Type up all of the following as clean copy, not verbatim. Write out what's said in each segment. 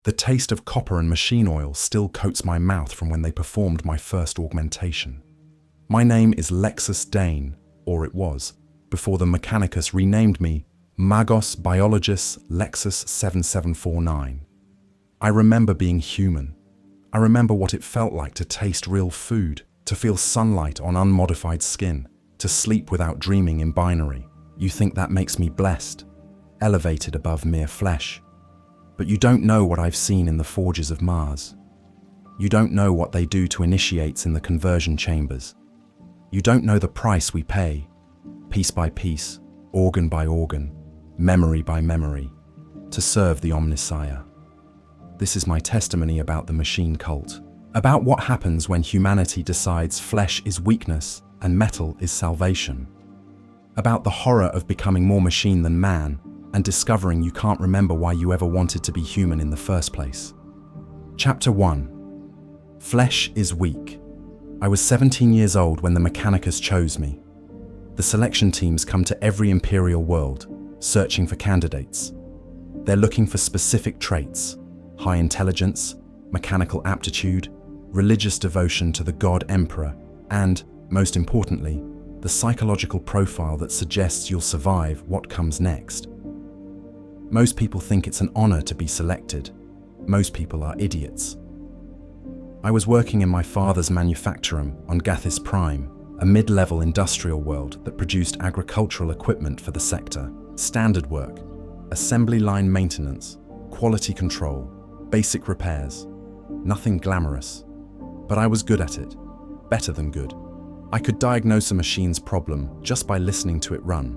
The taste of copper and machine oil still coats my mouth from when they performed my first augmentation. My name is Lexus Dane, or it was, before the Mechanicus renamed me Magos Biologis Lexus-7749. I remember being human. I remember what it felt like to taste real food, to feel sunlight on unmodified skin, to sleep without dreaming in binary. You think that makes me blessed, elevated above mere flesh. But you don't know what I've seen in the forges of Mars. You don't know what they do to initiates in the conversion chambers. You don't know the price we pay, piece by piece, organ by organ, memory by memory, to serve the Omnissiah. This is my testimony about the machine cult, about what happens when humanity decides flesh is weakness and metal is salvation, about the horror of becoming more machine than man and discovering you can't remember why you ever wanted to be human in the first place. Chapter 1. Flesh is weak. I was 17 years old when the Mechanicus chose me. The selection teams come to every imperial world, searching for candidates. They're looking for specific traits: high intelligence, mechanical aptitude, religious devotion to the god emperor, and, most importantly, the psychological profile that suggests you'll survive what comes next. Most people think it's an honor to be selected. Most people are idiots. I was working in my father's manufactorum on Gathis Prime, a mid-level industrial world that produced agricultural equipment for the sector. Standard work, assembly line maintenance, quality control, basic repairs. Nothing glamorous. But I was good at it. Better than good. I could diagnose a machine's problem just by listening to it run,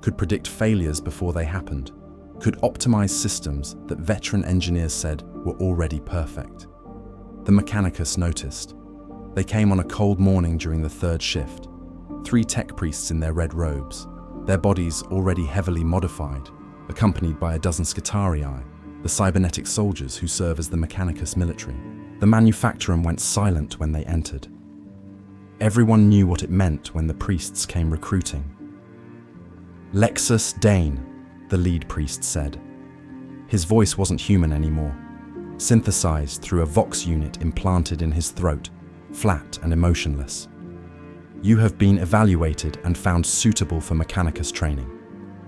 could predict failures before they happened, could optimize systems that veteran engineers said were already perfect. The Mechanicus noticed. They came on a cold morning during the third shift. 3 tech priests in their red robes, their bodies already heavily modified, accompanied by a dozen Scitarii, the cybernetic soldiers who serve as the Mechanicus military. The manufactorum went silent when they entered. Everyone knew what it meant when the priests came recruiting. Lexus Dane, the lead priest said. His voice wasn't human anymore, synthesized through a Vox unit implanted in his throat, flat and emotionless. You have been evaluated and found suitable for Mechanicus training.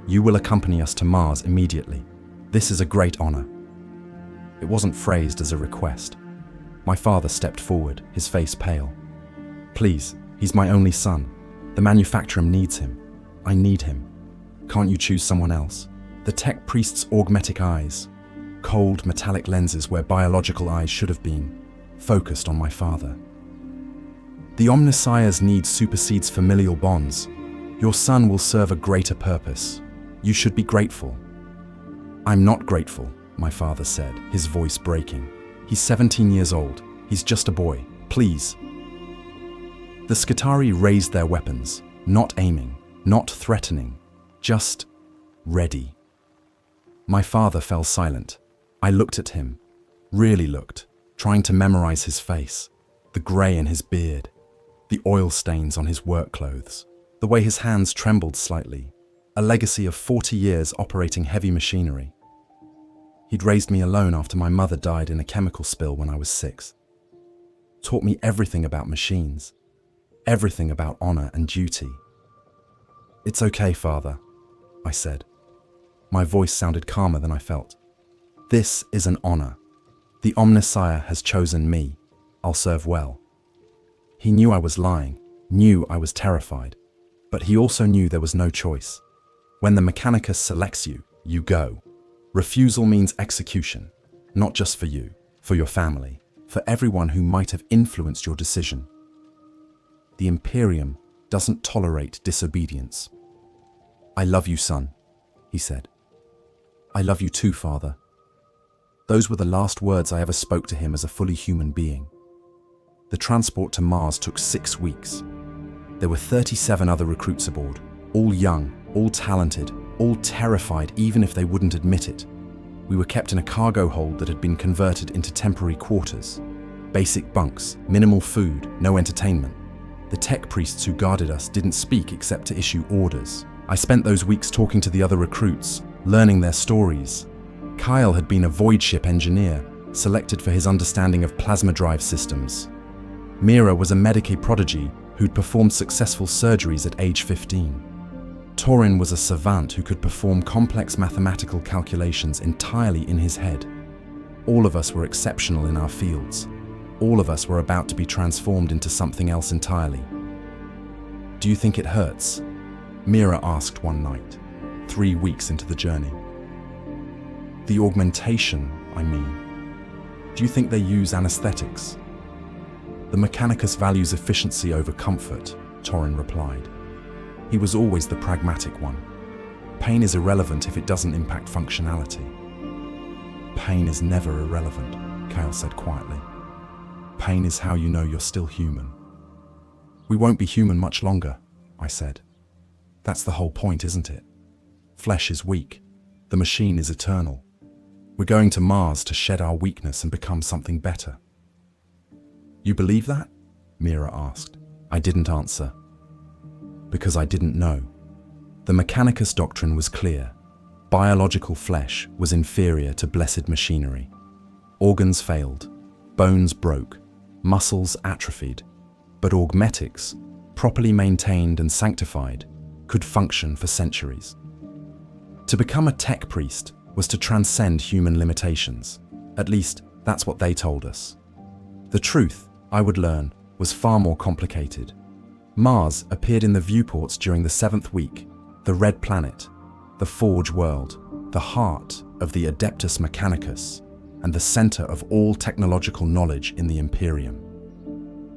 You will accompany us to Mars immediately. This is a great honor. It wasn't phrased as a request. My father stepped forward, his face pale. Please, he's my only son. The manufactorum needs him. I need him. Can't you choose someone else? The tech priest's augmetic eyes, cold metallic lenses where biological eyes should have been, focused on my father. The Omnissiah's need supersedes familial bonds. Your son will serve a greater purpose. You should be grateful. I'm not grateful, my father said, his voice breaking. He's 17 years old. He's just a boy. Please. The Scitarii raised their weapons, not aiming, not threatening, just ready. My father fell silent. I looked at him, really looked, trying to memorize his face, the grey in his beard, the oil stains on his work clothes, the way his hands trembled slightly, a legacy of 40 years operating heavy machinery. He'd raised me alone after my mother died in a chemical spill when I was 6. Taught me everything about machines, everything about honor and duty. It's okay, Father, I said. My voice sounded calmer than I felt. This is an honor. The Omnissiah has chosen me. I'll serve well. He knew I was lying, knew I was terrified, but he also knew there was no choice. When the Mechanicus selects you, you go. Refusal means execution, not just for you, for your family, for everyone who might have influenced your decision. The Imperium doesn't tolerate disobedience. I love you, son, he said. I love you too, Father. Those were the last words I ever spoke to him as a fully human being. The transport to Mars took 6 weeks. There were 37 other recruits aboard, all young, all talented, all terrified even if they wouldn't admit it. We were kept in a cargo hold that had been converted into temporary quarters. Basic bunks, minimal food, no entertainment. The tech priests who guarded us didn't speak except to issue orders. I spent those weeks talking to the other recruits, learning their stories. Kyle had been a void ship engineer, selected for his understanding of plasma drive systems. Mira was a Medicae prodigy who'd performed successful surgeries at age 15. Torin was a savant who could perform complex mathematical calculations entirely in his head. All of us were exceptional in our fields. All of us were about to be transformed into something else entirely. "Do you think it hurts?" Mira asked one night, 3 weeks into the journey. "The augmentation, I mean. Do you think they use anesthetics?" "The Mechanicus values efficiency over comfort," Torin replied. He was always the pragmatic one. Pain is irrelevant if it doesn't impact functionality. "Pain is never irrelevant," Kyle said quietly. "Pain is how you know you're still human." "We won't be human much longer," I said. "That's the whole point, isn't it? Flesh is weak. The machine is eternal. We're going to Mars to shed our weakness and become something better." "You believe that?" Mira asked. I didn't answer. Because I didn't know. The Mechanicus doctrine was clear. Biological flesh was inferior to blessed machinery. Organs failed, bones broke, muscles atrophied, but augmetics, properly maintained and sanctified, could function for centuries. To become a tech priest was to transcend human limitations. At least, that's what they told us. The truth, I would learn, was far more complicated. Mars appeared in the viewports during the 7th week, the Red Planet, the Forge World, the heart of the Adeptus Mechanicus, and the center of all technological knowledge in the Imperium.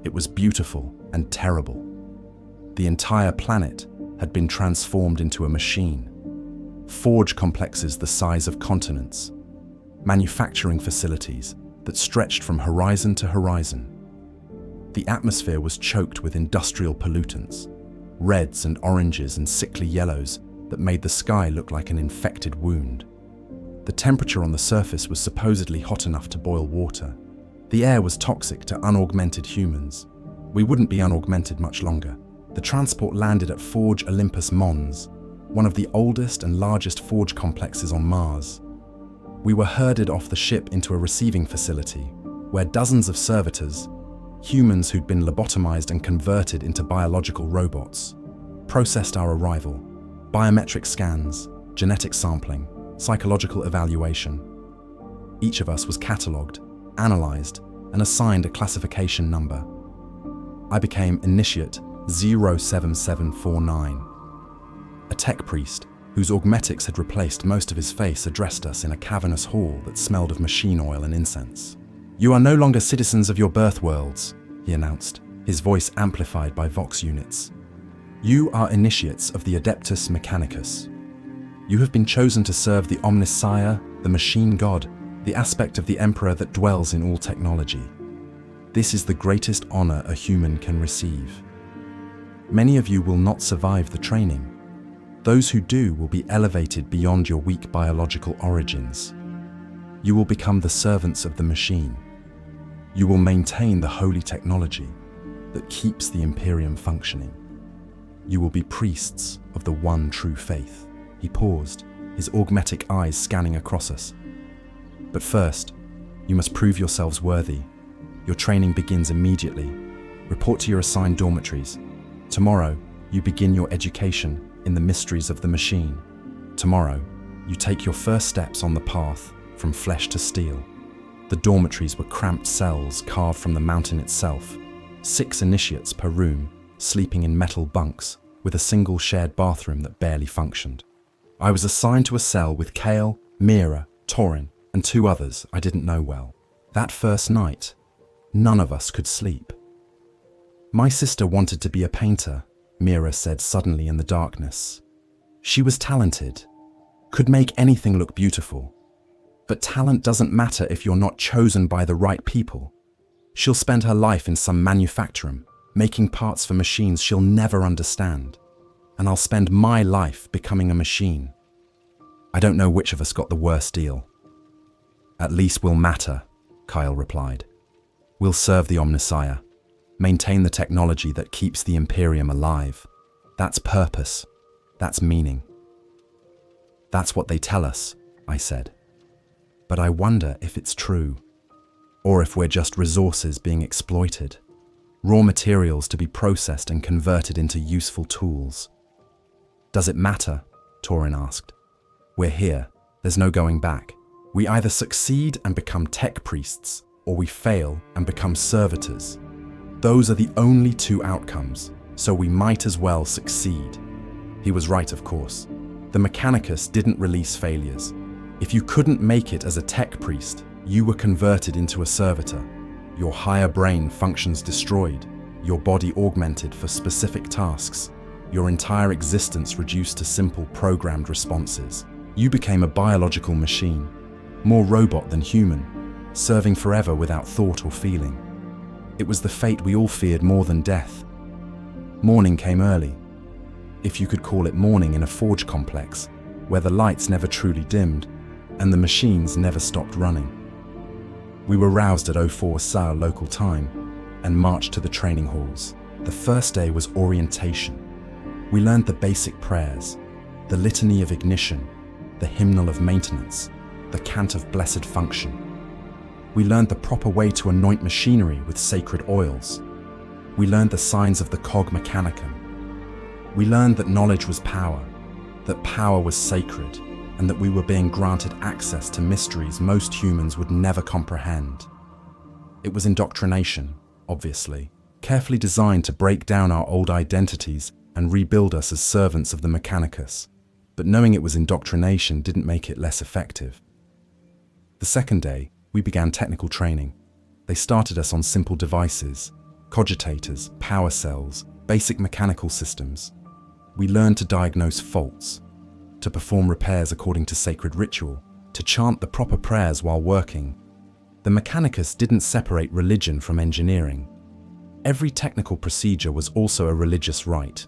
It was beautiful and terrible. The entire planet had been transformed into a machine. Forge complexes the size of continents, manufacturing facilities that stretched from horizon to horizon. The atmosphere was choked with industrial pollutants, reds and oranges and sickly yellows that made the sky look like an infected wound. The temperature on the surface was supposedly hot enough to boil water. The air was toxic to unaugmented humans. We wouldn't be unaugmented much longer. The transport landed at Forge Olympus Mons, one of the oldest and largest forge complexes on Mars. We were herded off the ship into a receiving facility, where dozens of servitors, humans who'd been lobotomized and converted into biological robots, processed our arrival. Biometric scans, genetic sampling, psychological evaluation. Each of us was catalogued, analyzed, and assigned a classification number. I became Initiate 07749. A tech priest, whose augmetics had replaced most of his face, addressed us in a cavernous hall that smelled of machine oil and incense. "You are no longer citizens of your birth worlds," he announced, his voice amplified by vox units. "You are initiates of the Adeptus Mechanicus. You have been chosen to serve the Omnissiah, the machine god, the aspect of the Emperor that dwells in all technology. This is the greatest honor a human can receive. Many of you will not survive the training. Those who do will be elevated beyond your weak biological origins. You will become the servants of the machine. You will maintain the holy technology that keeps the Imperium functioning. You will be priests of the one true faith." He paused, his augmetic eyes scanning across us. "But first, you must prove yourselves worthy. Your training begins immediately. Report to your assigned dormitories. Tomorrow, you begin your education in the mysteries of the machine. Tomorrow, you take your first steps on the path from flesh to steel." The dormitories were cramped cells carved from the mountain itself, 6 initiates per room, sleeping in metal bunks with a single shared bathroom that barely functioned. I was assigned to a cell with Kale, Mira, Torin, and 2 others I didn't know well. That first night, none of us could sleep. "My sister wanted to be a painter," Mira said suddenly in the darkness. "She was talented, could make anything look beautiful. But talent doesn't matter if you're not chosen by the right people. She'll spend her life in some manufactorum, making parts for machines she'll never understand. And I'll spend my life becoming a machine. I don't know which of us got the worst deal." "At least we'll matter," Kyle replied. "We'll serve the Omnissiah, maintain the technology that keeps the Imperium alive. That's purpose. That's meaning." "That's what they tell us," I said. "But I wonder if it's true." or if we're just resources being exploited. Raw materials to be processed and converted into useful tools. Does it matter? Torin asked. We're here. There's no going back. We either succeed and become tech priests, or we fail and become servitors. Those are the only two outcomes, so we might as well succeed. He was right, of course. The Mechanicus didn't release failures. If you couldn't make it as a tech priest, you were converted into a servitor. Your higher brain functions destroyed, your body augmented for specific tasks, your entire existence reduced to simple programmed responses. You became a biological machine, more robot than human, serving forever without thought or feeling. It was the fate we all feared more than death. Morning came early, if you could call it morning in a forge complex, where the lights never truly dimmed and the machines never stopped running. We were roused at 04 SAR local time and marched to the training halls. The first day was orientation. We learned the basic prayers, the litany of ignition, the hymnal of maintenance, the cant of blessed function. We learned the proper way to anoint machinery with sacred oils. We learned the signs of the cog mechanicum. We learned that knowledge was power, that power was sacred, and that we were being granted access to mysteries most humans would never comprehend. It was indoctrination, obviously, carefully designed to break down our old identities and rebuild us as servants of the Mechanicus. But knowing it was indoctrination didn't make it less effective. The second day, we began technical training. They started us on simple devices, cogitators, power cells, basic mechanical systems. We learned to diagnose faults, to perform repairs according to sacred ritual, to chant the proper prayers while working. The Mechanicus didn't separate religion from engineering. Every technical procedure was also a religious rite.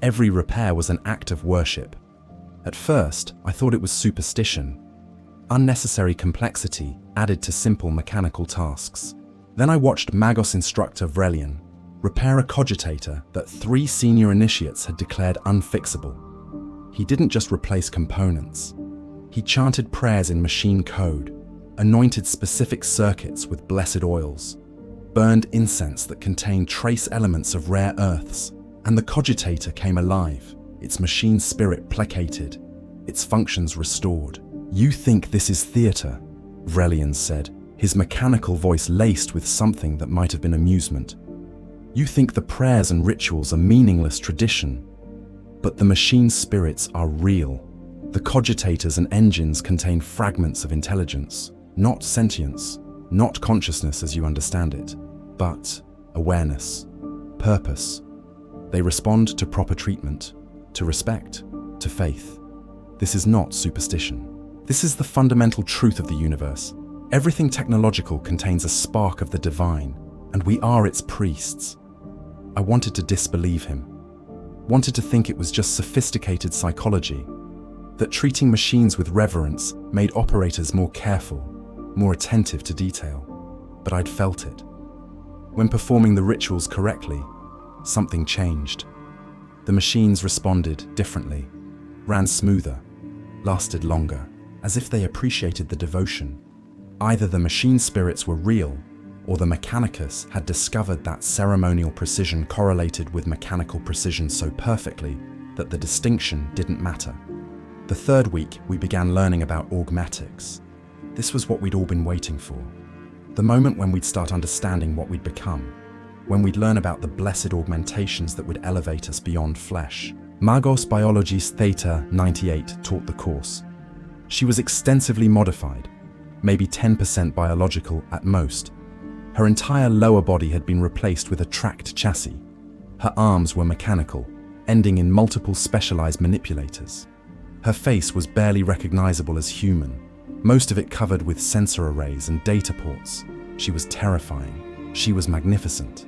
Every repair was an act of worship. At first, I thought it was superstition, unnecessary complexity added to simple mechanical tasks. Then I watched Magos instructor Vrelian repair a cogitator that 3 senior initiates had declared unfixable. He didn't just replace components. He chanted prayers in machine code, anointed specific circuits with blessed oils, burned incense that contained trace elements of rare earths, and the cogitator came alive, its machine spirit placated, its functions restored. You think this is theatre, Vrelian said, his mechanical voice laced with something that might have been amusement. You think the prayers and rituals are meaningless tradition, but the machine spirits are real. The cogitators and engines contain fragments of intelligence, not sentience, not consciousness as you understand it, but awareness, purpose. They respond to proper treatment, to respect, to faith. This is not superstition. This is the fundamental truth of the universe. Everything technological contains a spark of the divine, and we are its priests. I wanted to disbelieve him, wanted to think it was just sophisticated psychology, that treating machines with reverence made operators more careful, more attentive to detail. But I'd felt it. When performing the rituals correctly, something changed. The machines responded differently, ran smoother, lasted longer, as if they appreciated the devotion. Either the machine spirits were real, or the Mechanicus had discovered that ceremonial precision correlated with mechanical precision so perfectly that the distinction didn't matter. The third week, we began learning about augmetics. This was what we'd all been waiting for. The moment when we'd start understanding what we'd become, when we'd learn about the blessed augmentations that would elevate us beyond flesh. Magos Biologis Lexus-7749 taught the course. She was extensively modified, maybe 10% biological at most. Her entire lower body had been replaced with a tracked chassis. Her arms were mechanical, ending in multiple specialized manipulators. Her face was barely recognizable as human, most of it covered with sensor arrays and data ports. She was terrifying. She was magnificent.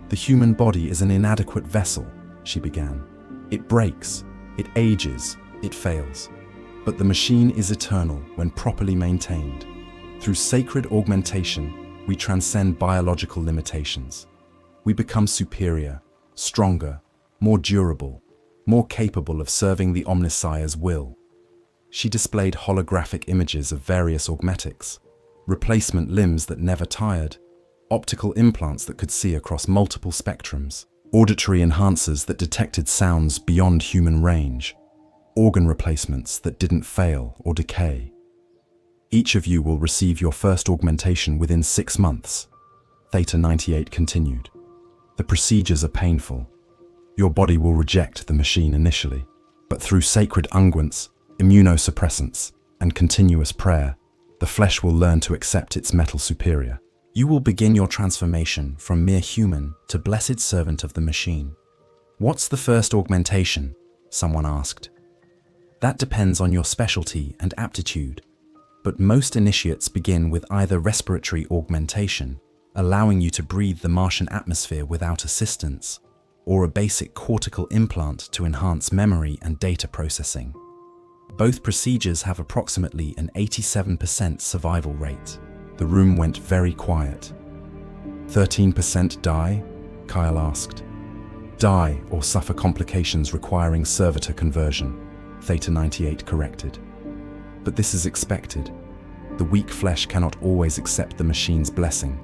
The human body is an inadequate vessel, she began. It breaks, it ages, it fails. But the machine is eternal when properly maintained. Through sacred augmentation, we transcend biological limitations. We become superior, stronger, more durable, more capable of serving the Omnissiah's will. She displayed holographic images of various augmetics, replacement limbs that never tired, optical implants that could see across multiple spectrums, auditory enhancers that detected sounds beyond human range, organ replacements that didn't fail or decay. Each of you will receive your first augmentation within 6 months, Theta 98 continued. The procedures are painful. Your body will reject the machine initially, but through sacred unguents, immunosuppressants, and continuous prayer, the flesh will learn to accept its metal superior. You will begin your transformation from mere human to blessed servant of the machine. What's the first augmentation? Someone asked. That depends on your specialty and aptitude, but most initiates begin with either respiratory augmentation, allowing you to breathe the Martian atmosphere without assistance, or a basic cortical implant to enhance memory and data processing. Both procedures have approximately an 87% survival rate. The room went very quiet. 13% die? Kyle asked. Die or suffer complications requiring servitor conversion, Theta 98 corrected. But this is expected. The weak flesh cannot always accept the machine's blessing.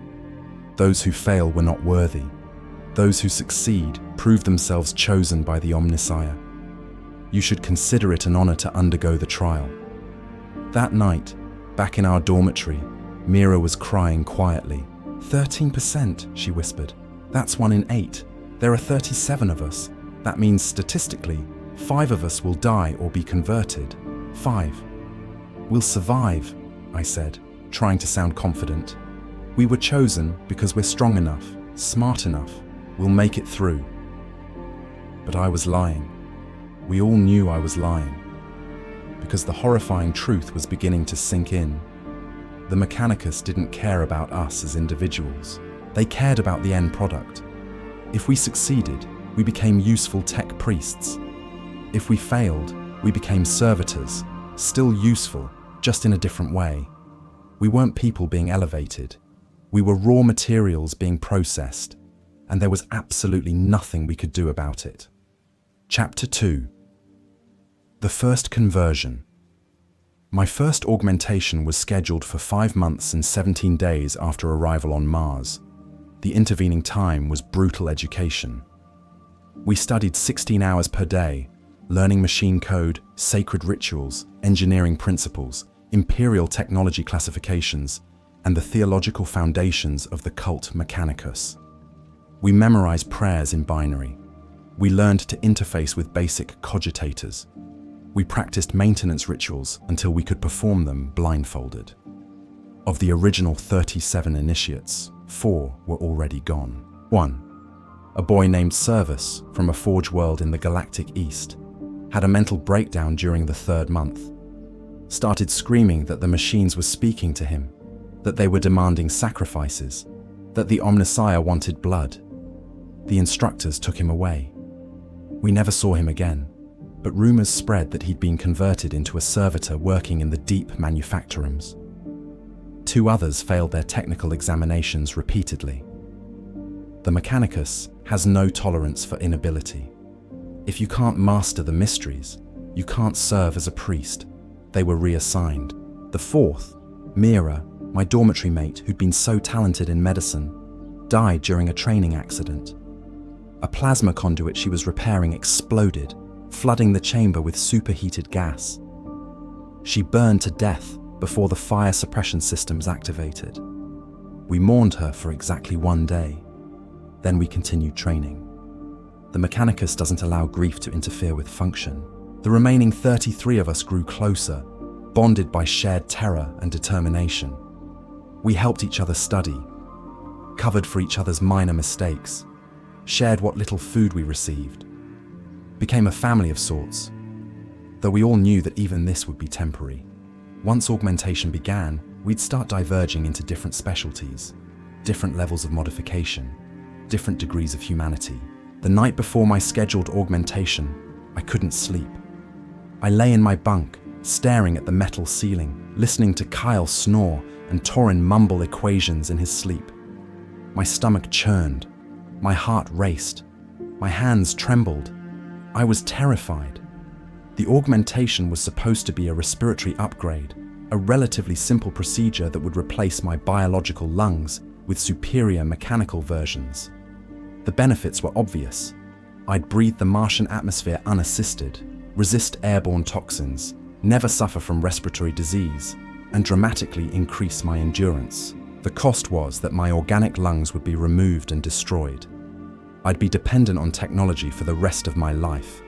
Those who fail were not worthy. Those who succeed prove themselves chosen by the Omnissiah. You should consider it an honor to undergo the trial. That night, back in our dormitory, Mira was crying quietly. 13%, she whispered. That's 1 in 8. There are 37 of us. That means statistically, 5 of us will die or be converted. 5. We'll survive, I said, trying to sound confident. We were chosen because we're strong enough, smart enough. We'll make it through. But I was lying. We all knew I was lying. Because the horrifying truth was beginning to sink in. The Mechanicus didn't care about us as individuals. They cared about the end product. If we succeeded, we became useful tech priests. If we failed, we became servitors, still useful, just in a different way. We weren't people being elevated. We were raw materials being processed, and there was absolutely nothing we could do about it. Chapter 2. The first conversion. My first augmentation was scheduled for 5 months and 17 days after arrival on Mars. The intervening time was brutal education. We studied 16 hours per day, learning machine code, sacred rituals, engineering principles, imperial technology classifications, and the theological foundations of the cult Mechanicus. We memorized prayers in binary. We learned to interface with basic cogitators. We practiced maintenance rituals until we could perform them blindfolded. Of the original 37 initiates, 4 were already gone. 1. A boy named Service from a forge world in the galactic east had a mental breakdown during the 3rd month. Started screaming that the machines were speaking to him, that they were demanding sacrifices, that the Omnissiah wanted blood. The instructors took him away. We never saw him again, but rumors spread that he'd been converted into a servitor working in the deep manufactorums. 2 others failed their technical examinations repeatedly. The Mechanicus has no tolerance for inability. If you can't master the mysteries, you can't serve as a priest. They were reassigned. The 4th, Mira, my dormitory mate who'd been so talented in medicine, died during a training accident. A plasma conduit she was repairing exploded, flooding the chamber with superheated gas. She burned to death before the fire suppression systems activated. We mourned her for exactly 1 day. Then we continued training. The Mechanicus doesn't allow grief to interfere with function. The remaining 33 of us grew closer, bonded by shared terror and determination. We helped each other study, covered for each other's minor mistakes, shared what little food we received, became a family of sorts, though we all knew that even this would be temporary. Once augmentation began, we'd start diverging into different specialties, different levels of modification, different degrees of humanity. The night before my scheduled augmentation, I couldn't sleep. I lay in my bunk, staring at the metal ceiling, listening to Kyle snore and Torin mumble equations in his sleep. My stomach churned, my heart raced, my hands trembled. I was terrified. The augmentation was supposed to be a respiratory upgrade, a relatively simple procedure that would replace my biological lungs with superior mechanical versions. The benefits were obvious. I'd breathe the Martian atmosphere unassisted, resist airborne toxins, never suffer from respiratory disease, and dramatically increase my endurance. The cost was that my organic lungs would be removed and destroyed. I'd be dependent on technology for the rest of my life.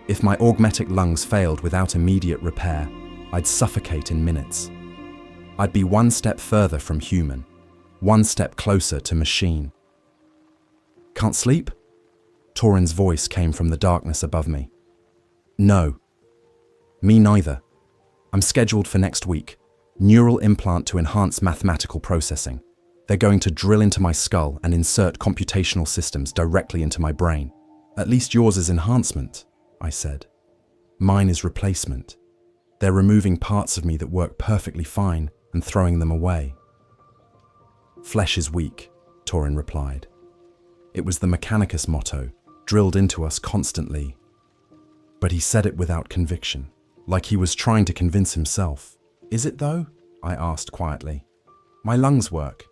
If my augmetic lungs failed without immediate repair, I'd suffocate in minutes. I'd be one step further from human, one step closer to machine. Can't sleep? Torin's voice came from the darkness above me. No. Me neither. I'm scheduled for next week. Neural implant to enhance mathematical processing. They're going to drill into my skull and insert computational systems directly into my brain. At least yours is enhancement, I said. Mine is replacement. They're removing parts of me that work perfectly fine and throwing them away. Flesh is weak, Torin replied. It was the Mechanicus motto, drilled into us constantly. But he said it without conviction, like he was trying to convince himself. Is it though? I asked quietly. My lungs work.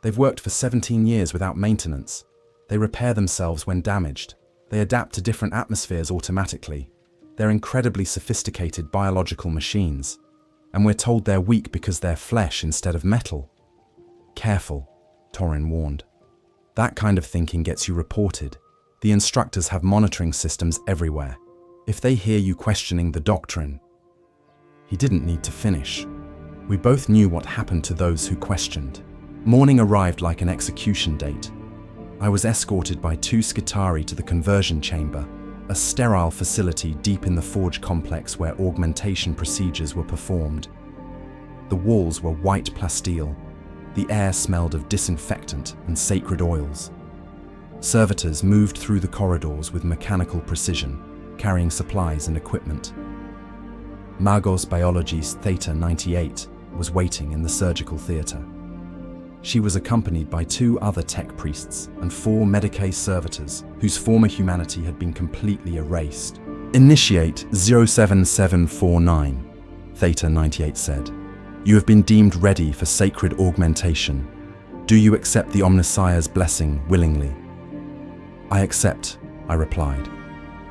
They've worked for 17 years without maintenance. They repair themselves when damaged. They adapt to different atmospheres automatically. They're incredibly sophisticated biological machines. And we're told they're weak because they're flesh instead of metal. Careful, Torin warned. That kind of thinking gets you reported. The instructors have monitoring systems everywhere. If they hear you questioning the doctrine... He didn't need to finish. We both knew what happened to those who questioned. Morning arrived like an execution date. I was escorted by 2 Skitari to the conversion chamber, a sterile facility deep in the forge complex where augmentation procedures were performed. The walls were white plasteel. The air smelled of disinfectant and sacred oils. Servitors moved through the corridors with mechanical precision, carrying supplies and equipment. Magos Biologis Lexus-7749 was waiting in the surgical theatre. She was accompanied by 2 other tech priests and 4 Medicae servitors whose former humanity had been completely erased. Initiate 07749, Theta-98 said. You have been deemed ready for sacred augmentation. Do you accept the Omnissiah's blessing willingly? I accept, I replied.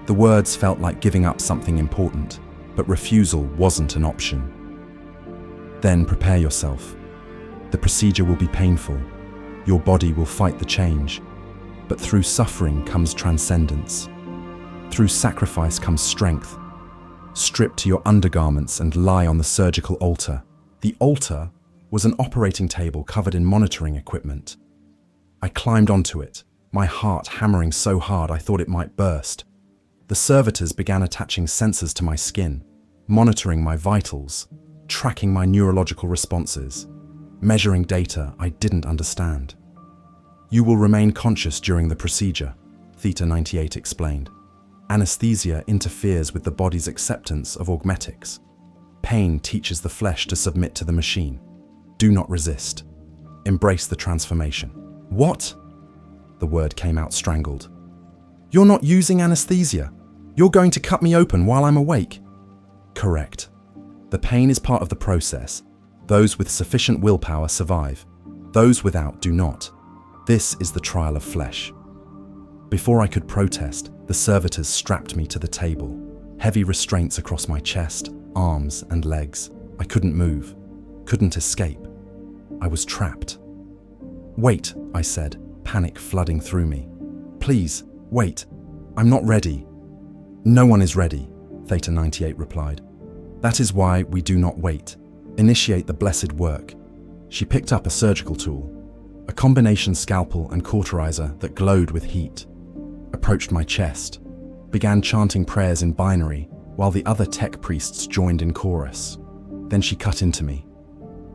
The words felt like giving up something important, but refusal wasn't an option. Then prepare yourself. The procedure will be painful. Your body will fight the change. But through suffering comes transcendence. Through sacrifice comes strength. Strip to your undergarments and lie on the surgical altar. The altar was an operating table covered in monitoring equipment. I climbed onto it, my heart hammering so hard I thought it might burst. The servitors began attaching sensors to my skin, monitoring my vitals, tracking my neurological responses, measuring data I didn't understand. You will remain conscious during the procedure, Theta-98 explained. Anesthesia interferes with the body's acceptance of augmetics. Pain teaches the flesh to submit to the machine. Do not resist. Embrace the transformation. What? The word came out strangled. You're not using anesthesia. You're going to cut me open while I'm awake. Correct. The pain is part of the process. Those with sufficient willpower survive. Those without do not. This is the trial of flesh. Before I could protest, the servitors strapped me to the table. Heavy restraints across my chest, arms and legs. I couldn't move, couldn't escape. I was trapped. Wait, I said, panic flooding through me. Please, wait. I'm not ready. No one is ready, Theta-98 replied. That is why we do not wait. Initiate the blessed work. She picked up a surgical tool, a combination scalpel and cauterizer that glowed with heat, approached my chest, began chanting prayers in binary while the other tech priests joined in chorus. Then she cut into me.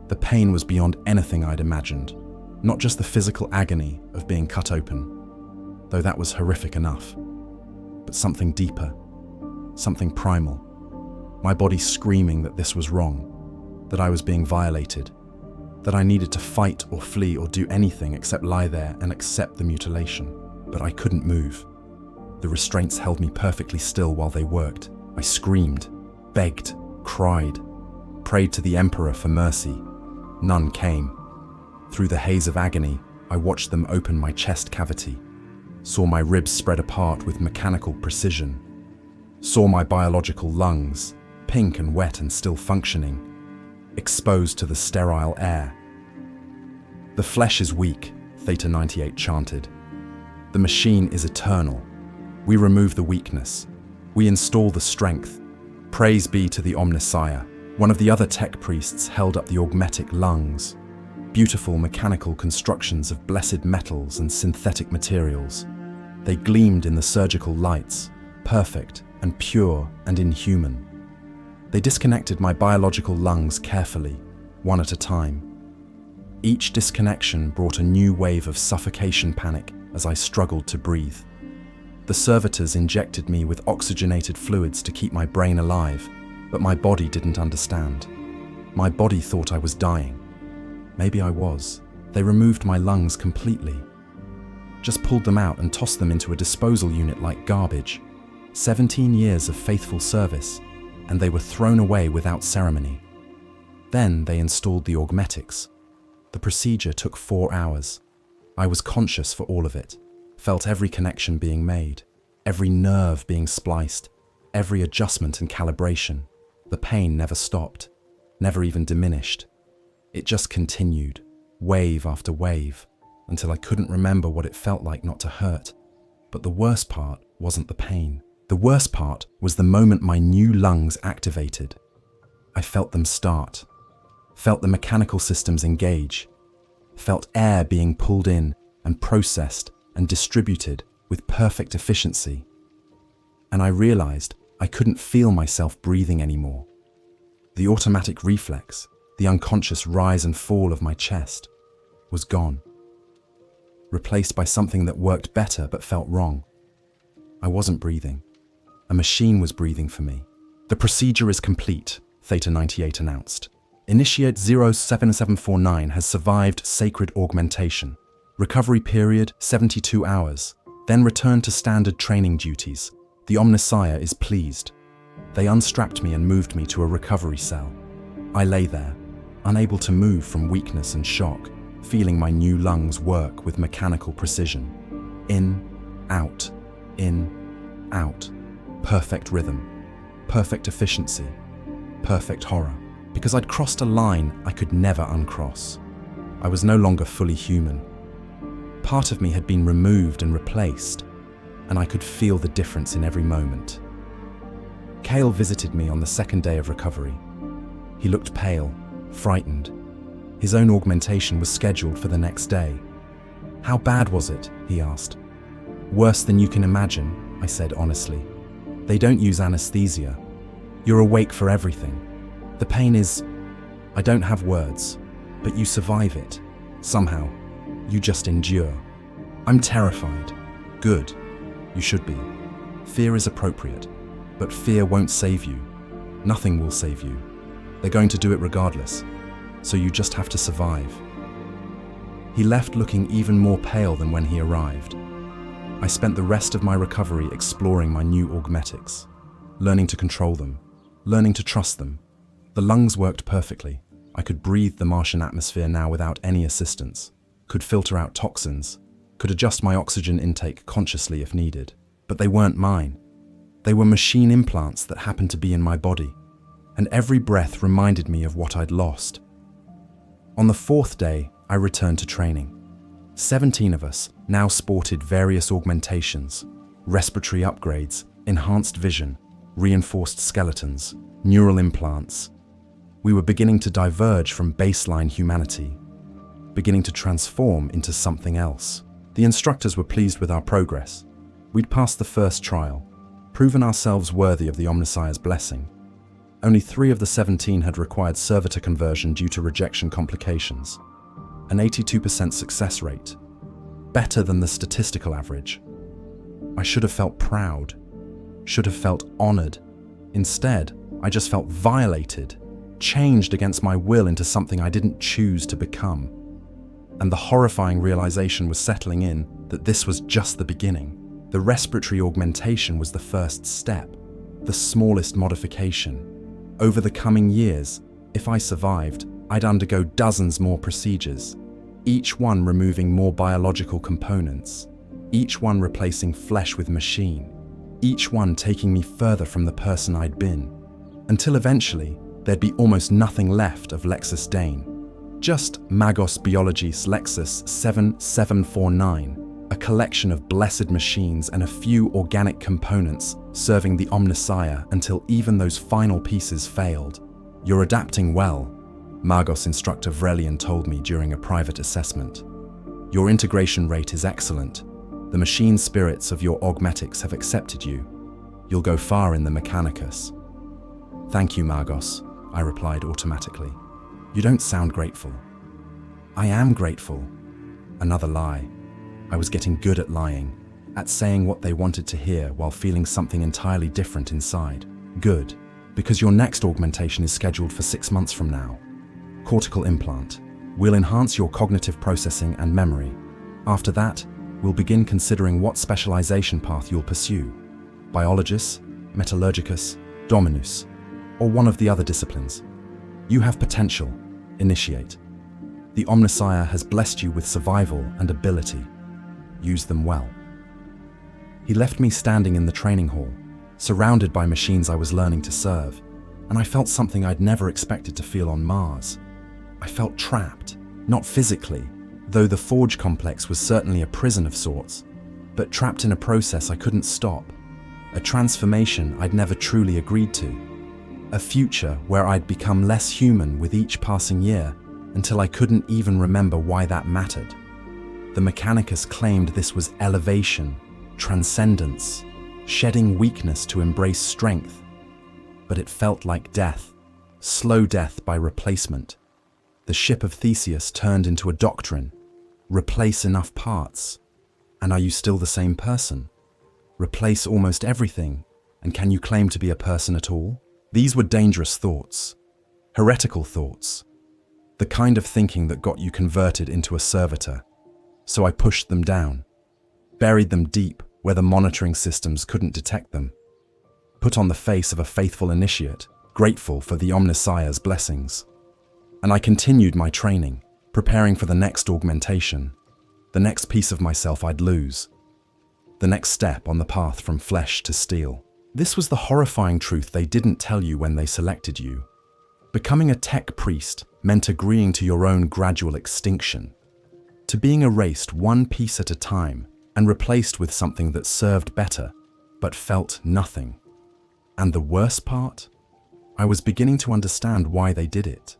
The pain was beyond anything I'd imagined, not just the physical agony of being cut open, though that was horrific enough, but something deeper, something primal. My body screaming that this was wrong, that I was being violated, that I needed to fight or flee or do anything except lie there and accept the mutilation. But I couldn't move. The restraints held me perfectly still while they worked. I screamed, begged, cried. prayed to the Emperor for mercy. None came. Through the haze of agony, I watched them open my chest cavity, saw my ribs spread apart with mechanical precision, saw my biological lungs, pink and wet and still functioning, exposed to the sterile air. The flesh is weak, Theta 98 chanted. The machine is eternal. We remove the weakness. We install the strength. Praise be to the Omnissiah. One of the other tech priests held up the augmetic lungs, beautiful mechanical constructions of blessed metals and synthetic materials. They gleamed in the surgical lights, perfect and pure and inhuman. They disconnected my biological lungs carefully, one at a time. Each disconnection brought a new wave of suffocation panic as I struggled to breathe. The servitors injected me with oxygenated fluids to keep my brain alive, but my body didn't understand. My body thought I was dying. Maybe I was. They removed my lungs completely. Just pulled them out and tossed them into a disposal unit like garbage. 17 years of faithful service, and they were thrown away without ceremony. Then they installed the augmetics. The procedure took 4 hours. I was conscious for all of it, felt every connection being made, every nerve being spliced, every adjustment and calibration. The pain never stopped, never even diminished. It just continued, wave after wave, until I couldn't remember what it felt like not to hurt. But the worst part wasn't the pain. The worst part was the moment my new lungs activated. I felt them start, felt the mechanical systems engage, felt air being pulled in and processed and distributed with perfect efficiency. And I realized I couldn't feel myself breathing anymore. The automatic reflex, the unconscious rise and fall of my chest, was gone, replaced by something that worked better but felt wrong. I wasn't breathing. A machine was breathing for me. The procedure is complete, Theta 98 announced. Initiate 07749 has survived sacred augmentation. Recovery period 72 hours, then return to standard training duties. The Omnissiah is pleased. They unstrapped me and moved me to a recovery cell. I lay there, unable to move from weakness and shock, feeling my new lungs work with mechanical precision. In, out, perfect rhythm, perfect efficiency, perfect horror. Because I'd crossed a line I could never uncross. I was no longer fully human. Part of me had been removed and replaced, and I could feel the difference in every moment. Cale visited me on the second day of recovery. He looked pale, frightened. His own augmentation was scheduled for the next day. "How bad was it?" he asked. "Worse than you can imagine," I said honestly. "They don't use anesthesia. You're awake for everything. The pain is... I don't have words, but you survive it. Somehow. You just endure." "I'm terrified." "Good. You should be. Fear is appropriate, but fear won't save you. Nothing will save you. They're going to do it regardless, so you just have to survive." He left looking even more pale than when he arrived. I spent the rest of my recovery exploring my new augmetics, learning to control them, learning to trust them. The lungs worked perfectly. I could breathe the Martian atmosphere now without any assistance, could filter out toxins, could adjust my oxygen intake consciously if needed. But they weren't mine. They were machine implants that happened to be in my body, and every breath reminded me of what I'd lost. On the 4th day, I returned to training. 17 of us now sported various augmentations, respiratory upgrades, enhanced vision, reinforced skeletons, neural implants. We were beginning to diverge from baseline humanity, beginning to transform into something else. The instructors were pleased with our progress. We'd passed the first trial, proven ourselves worthy of the Omnissiah's blessing. Only 3 of the 17 had required servitor conversion due to rejection complications. An 82% success rate, better than the statistical average. I should have felt proud, should have felt honored. Instead, I just felt violated, changed against my will into something I didn't choose to become. And the horrifying realization was settling in that this was just the beginning. The respiratory augmentation was the first step, the smallest modification. Over the coming years, If I survived, I'd undergo dozens more procedures, each one removing more biological components, each one replacing flesh with machine, each one taking me further from the person I'd been, until eventually there'd be almost nothing left of Lexus Dane. Just Magos Biologis Lexus-7749, a collection of blessed machines and a few organic components serving the Omnissiah until even those final pieces failed. "You're adapting well," Magos instructor Vrelian told me during a private assessment. "Your integration rate is excellent. The machine spirits of your augmetics have accepted you. You'll go far in the Mechanicus." "Thank you, Magos," I replied automatically. "You don't sound grateful." "I am grateful." Another lie. I was getting good at lying, at saying what they wanted to hear while feeling something entirely different inside. "Good, because your next augmentation is scheduled for 6 months from now. Cortical implant. We'll enhance your cognitive processing and memory. After that, we'll begin considering what specialization path you'll pursue. Biologis, Metallurgicus, Dominus, or one of the other disciplines. You have potential. Initiate. The Omnissiah has blessed you with survival and ability. Use them well." He left me standing in the training hall, surrounded by machines I was learning to serve, and I felt something I'd never expected to feel on Mars. I felt trapped, not physically, though the Forge complex was certainly a prison of sorts, but trapped in a process I couldn't stop, a transformation I'd never truly agreed to, a future where I'd become less human with each passing year until I couldn't even remember why that mattered. The Mechanicus claimed this was elevation, transcendence, shedding weakness to embrace strength, but it felt like death, slow death by replacement. The ship of Theseus turned into a doctrine. Replace enough parts. And are you still the same person? Replace almost everything, and can you claim to be a person at all? These were dangerous thoughts, heretical thoughts, the kind of thinking that got you converted into a servitor. So I pushed them down, buried them deep where the monitoring systems couldn't detect them, put on the face of a faithful initiate, grateful for the Omnissiah's blessings. And I continued my training, preparing for the next augmentation, the next piece of myself I'd lose, the next step on the path from flesh to steel. This was the horrifying truth they didn't tell you when they selected you. Becoming a tech priest meant agreeing to your own gradual extinction, to being erased one piece at a time and replaced with something that served better, but felt nothing. And the worst part? I was beginning to understand why they did it.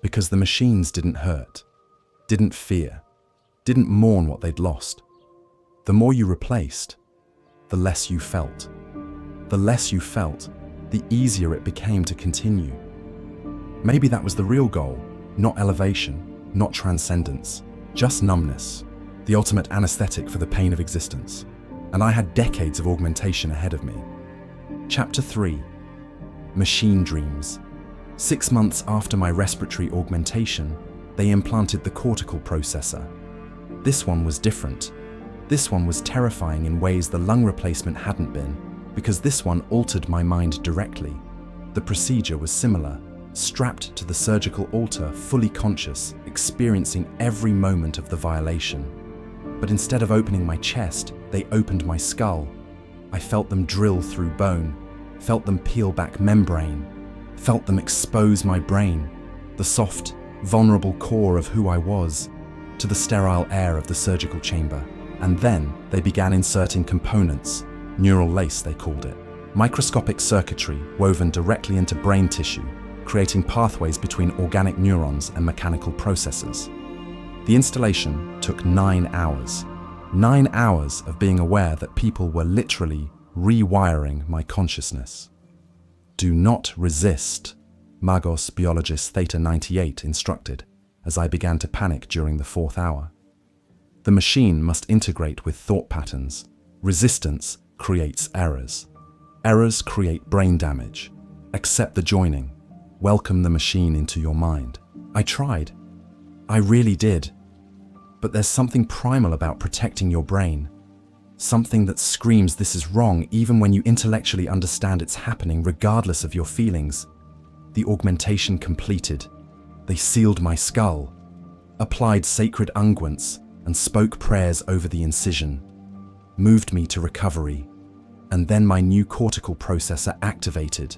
Because the machines didn't hurt, didn't fear, didn't mourn what they'd lost. The more you replaced, the less you felt. The less you felt, the easier it became to continue. Maybe that was the real goal, not elevation, not transcendence, just numbness, the ultimate anesthetic for the pain of existence. And I had decades of augmentation ahead of me. Chapter 3. Machine Dreams. 6 months after my respiratory augmentation, they implanted the cortical processor. This one was different. This one was terrifying in ways the lung replacement hadn't been, because this one altered my mind directly. The procedure was similar, strapped to the surgical altar, fully conscious, experiencing every moment of the violation. But instead of opening my chest, they opened my skull. I felt them drill through bone, felt them peel back membrane, felt them expose my brain, the soft, vulnerable core of who I was, to the sterile air of the surgical chamber. And then they began inserting components, neural lace they called it, microscopic circuitry woven directly into brain tissue, creating pathways between organic neurons and mechanical processes. The installation took 9 hours. 9 hours of being aware that people were literally rewiring my consciousness. "Do not resist," Magos Biologis Theta-98 instructed, as I began to panic during the 4th hour. The machine must integrate with thought patterns. Resistance creates errors. Errors create brain damage. Accept the joining. Welcome the machine into your mind. I tried. I really did. But there's something primal about protecting your brain. Something that screams this is wrong even when you intellectually understand it's happening regardless of your feelings. The augmentation completed. They sealed my skull, applied sacred unguents, and spoke prayers over the incision, moved me to recovery, and then my new cortical processor activated.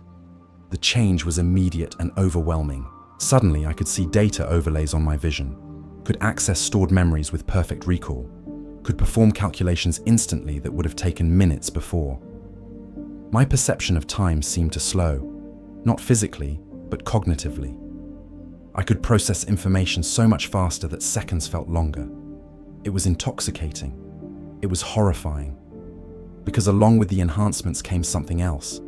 The change was immediate and overwhelming. Suddenly, I could see data overlays on my vision, could access stored memories with perfect recall, could perform calculations instantly that would have taken minutes before. My perception of time seemed to slow, not physically, but cognitively. I could process information so much faster that seconds felt longer. It was intoxicating. It was horrifying. Because along with the enhancements came something else.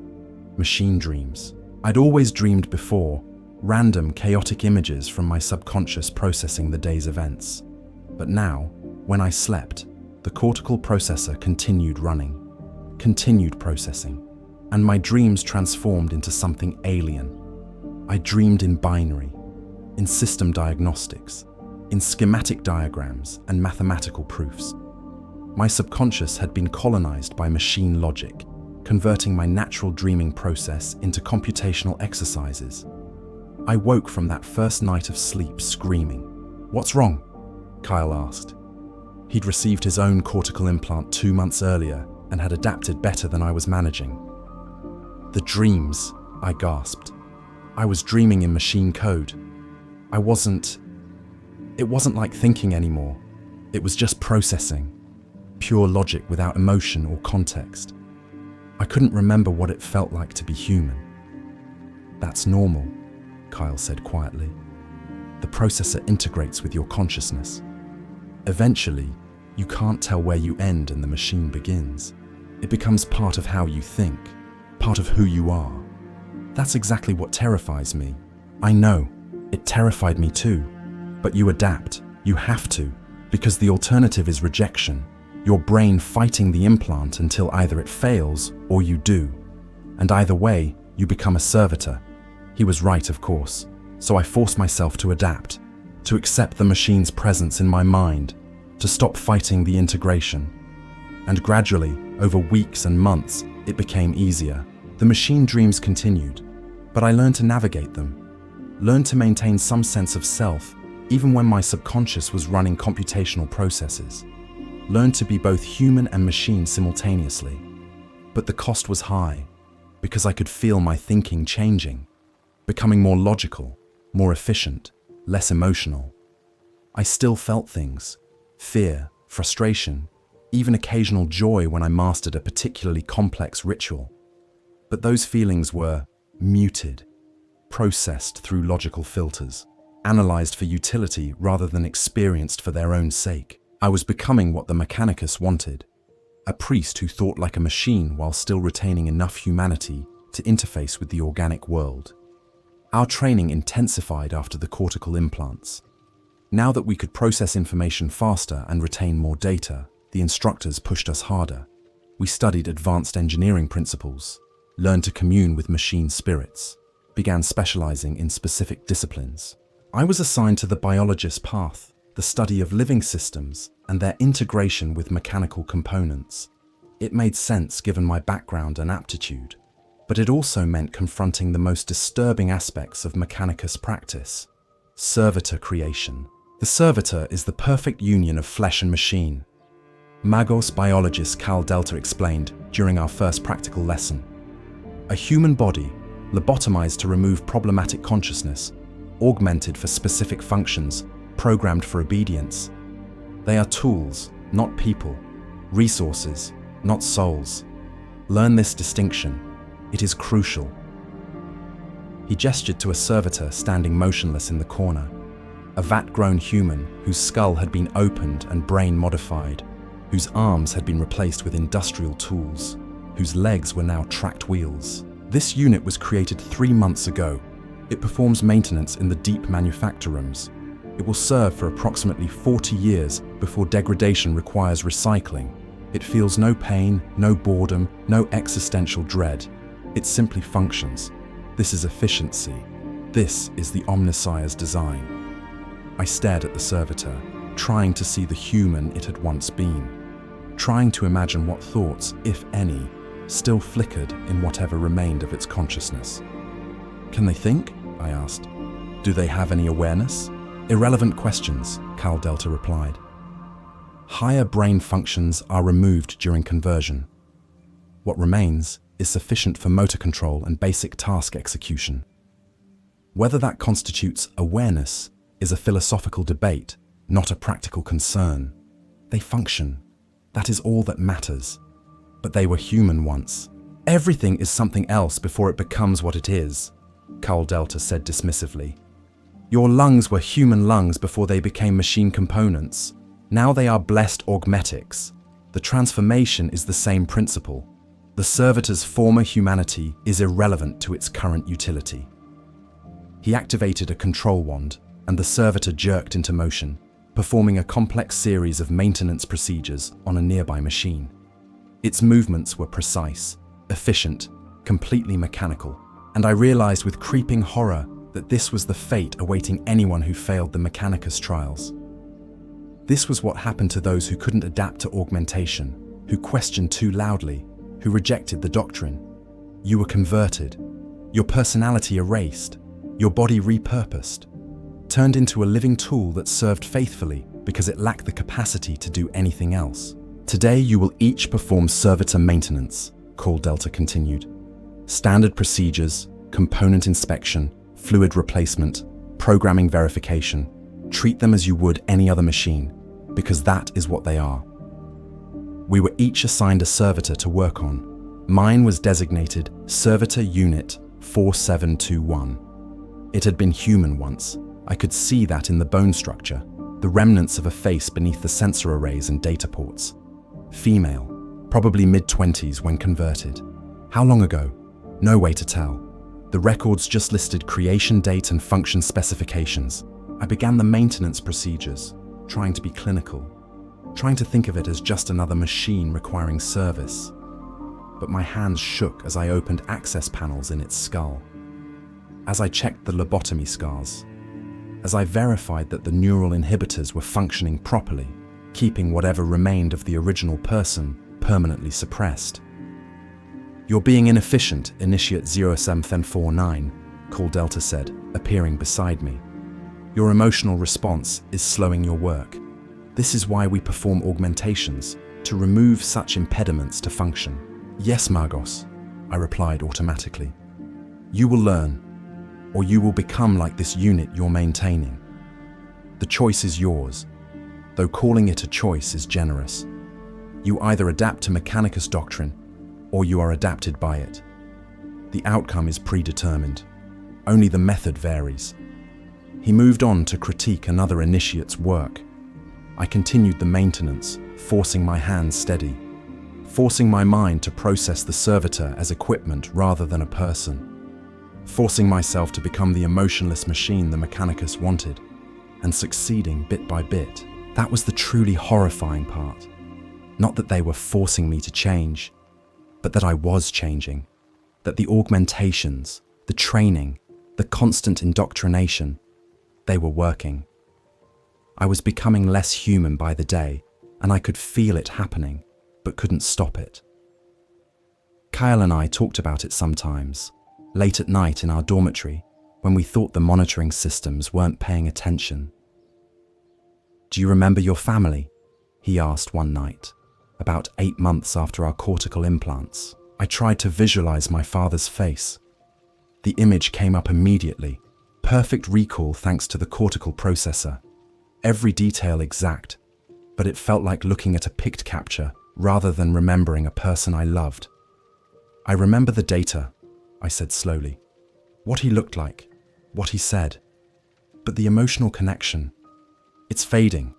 Machine dreams. I'd always dreamed before, random, chaotic images from my subconscious processing the day's events. But now, when I slept, the cortical processor continued running, continued processing, and my dreams transformed into something alien. I dreamed in binary, in system diagnostics, in schematic diagrams and mathematical proofs. My subconscious had been colonized by machine logic, converting my natural dreaming process into computational exercises. I woke from that first night of sleep screaming. "What's wrong?" Kyle asked. He'd received his own cortical implant 2 months earlier and had adapted better than I was managing. "The dreams," I gasped. I was dreaming in machine code. It wasn't like thinking anymore. It was just processing. Pure logic without emotion or context. I couldn't remember what it felt like to be human. "That's normal," Kyle said quietly. "The processor integrates with your consciousness. Eventually, you can't tell where you end and the machine begins. It becomes part of how you think, part of who you are. That's exactly what terrifies me. I know, it terrified me too. But you adapt. You have to, because the alternative is rejection. Your brain fighting the implant until either it fails or you do. And either way, you become a servitor." He was right, of course, so I forced myself to adapt, to accept the machine's presence in my mind, to stop fighting the integration. And gradually, over weeks and months, it became easier. The machine dreams continued, but I learned to navigate them, learned to maintain some sense of self, even when my subconscious was running computational processes. Learned to be both human and machine simultaneously. But the cost was high, because I could feel my thinking changing, becoming more logical, more efficient, less emotional. I still felt things: fear, frustration, even occasional joy when I mastered a particularly complex ritual. But those feelings were muted, processed through logical filters, analyzed for utility rather than experienced for their own sake. I was becoming what the Mechanicus wanted, a priest who thought like a machine while still retaining enough humanity to interface with the organic world. Our training intensified after the cortical implants. Now that we could process information faster and retain more data, the instructors pushed us harder. We studied advanced engineering principles, learned to commune with machine spirits, began specializing in specific disciplines. I was assigned to the biologist path, the study of living systems and their integration with mechanical components. It made sense given my background and aptitude, but it also meant confronting the most disturbing aspects of Mechanicus practice: servitor creation. The servitor is the perfect union of flesh and machine. Magos Biologis Delta explained during our first practical lesson. A human body, lobotomized to remove problematic consciousness, augmented for specific functions, programmed for obedience. They are tools, not people, resources, not souls. Learn this distinction. It is crucial. He gestured to a servitor standing motionless in the corner, a vat-grown human whose skull had been opened and brain modified, whose arms had been replaced with industrial tools, whose legs were now tracked wheels. This unit was created 3 months ago. It performs maintenance in the deep manufacture rooms. It will serve for approximately 40 years before degradation requires recycling. It feels no pain, no boredom, no existential dread. It simply functions. This is efficiency. This is the Omnissiah's design. I stared at the servitor, trying to see the human it had once been, trying to imagine what thoughts, if any, still flickered in whatever remained of its consciousness. Can they think? I asked. Do they have any awareness? Irrelevant questions, Cal Delta replied. Higher brain functions are removed during conversion. What remains is sufficient for motor control and basic task execution. Whether that constitutes awareness is a philosophical debate, not a practical concern. They function. That is all that matters. But they were human once. Everything is something else before it becomes what it is, Cal Delta said dismissively. Your lungs were human lungs before they became machine components. Now they are blessed augmetics. The transformation is the same principle. The servitor's former humanity is irrelevant to its current utility. He activated a control wand, and the servitor jerked into motion, performing a complex series of maintenance procedures on a nearby machine. Its movements were precise, efficient, completely mechanical, and I realized with creeping horror that this was the fate awaiting anyone who failed the Mechanicus trials. This was what happened to those who couldn't adapt to augmentation, who questioned too loudly, who rejected the doctrine. You were converted, your personality erased, your body repurposed, turned into a living tool that served faithfully because it lacked the capacity to do anything else. Today you will each perform servitor maintenance, Cal Delta continued. Standard procedures, component inspection, fluid replacement, programming verification. Treat them as you would any other machine, because that is what they are. We were each assigned a servitor to work on. Mine was designated Servitor Unit 4721. It had been human once. I could see that in the bone structure, the remnants of a face beneath the sensor arrays and data ports. Female, probably mid-20s when converted. How long ago? No way to tell. The records just listed creation date and function specifications. I began the maintenance procedures, trying to be clinical, trying to think of it as just another machine requiring service. But my hands shook as I opened access panels in its skull. As I checked the lobotomy scars, as I verified that the neural inhibitors were functioning properly, keeping whatever remained of the original person permanently suppressed. You're being inefficient, Initiate 0749, Cal Delta said, appearing beside me. Your emotional response is slowing your work. This is why we perform augmentations, to remove such impediments to function. Yes, Magos, I replied automatically. You will learn, or you will become like this unit you're maintaining. The choice is yours, though calling it a choice is generous. You either adapt to Mechanicus doctrine, or you are adapted by it. The outcome is predetermined. Only the method varies. He moved on to critique another initiate's work. I continued the maintenance, forcing my hands steady, forcing my mind to process the servitor as equipment rather than a person, forcing myself to become the emotionless machine the Mechanicus wanted, and succeeding bit by bit. That was the truly horrifying part. Not that they were forcing me to change, but that I was changing, that the augmentations, the training, the constant indoctrination, they were working. I was becoming less human by the day, and I could feel it happening, but couldn't stop it. Kyle and I talked about it sometimes, late at night in our dormitory, when we thought the monitoring systems weren't paying attention. Do you remember your family? He asked one night, about 8 months after our cortical implants. I tried to visualize my father's face. The image came up immediately, perfect recall thanks to the cortical processor. Every detail exact, but it felt like looking at a pict capture rather than remembering a person I loved. I remember the data, I said slowly. What he looked like, what he said. But the emotional connection, it's fading,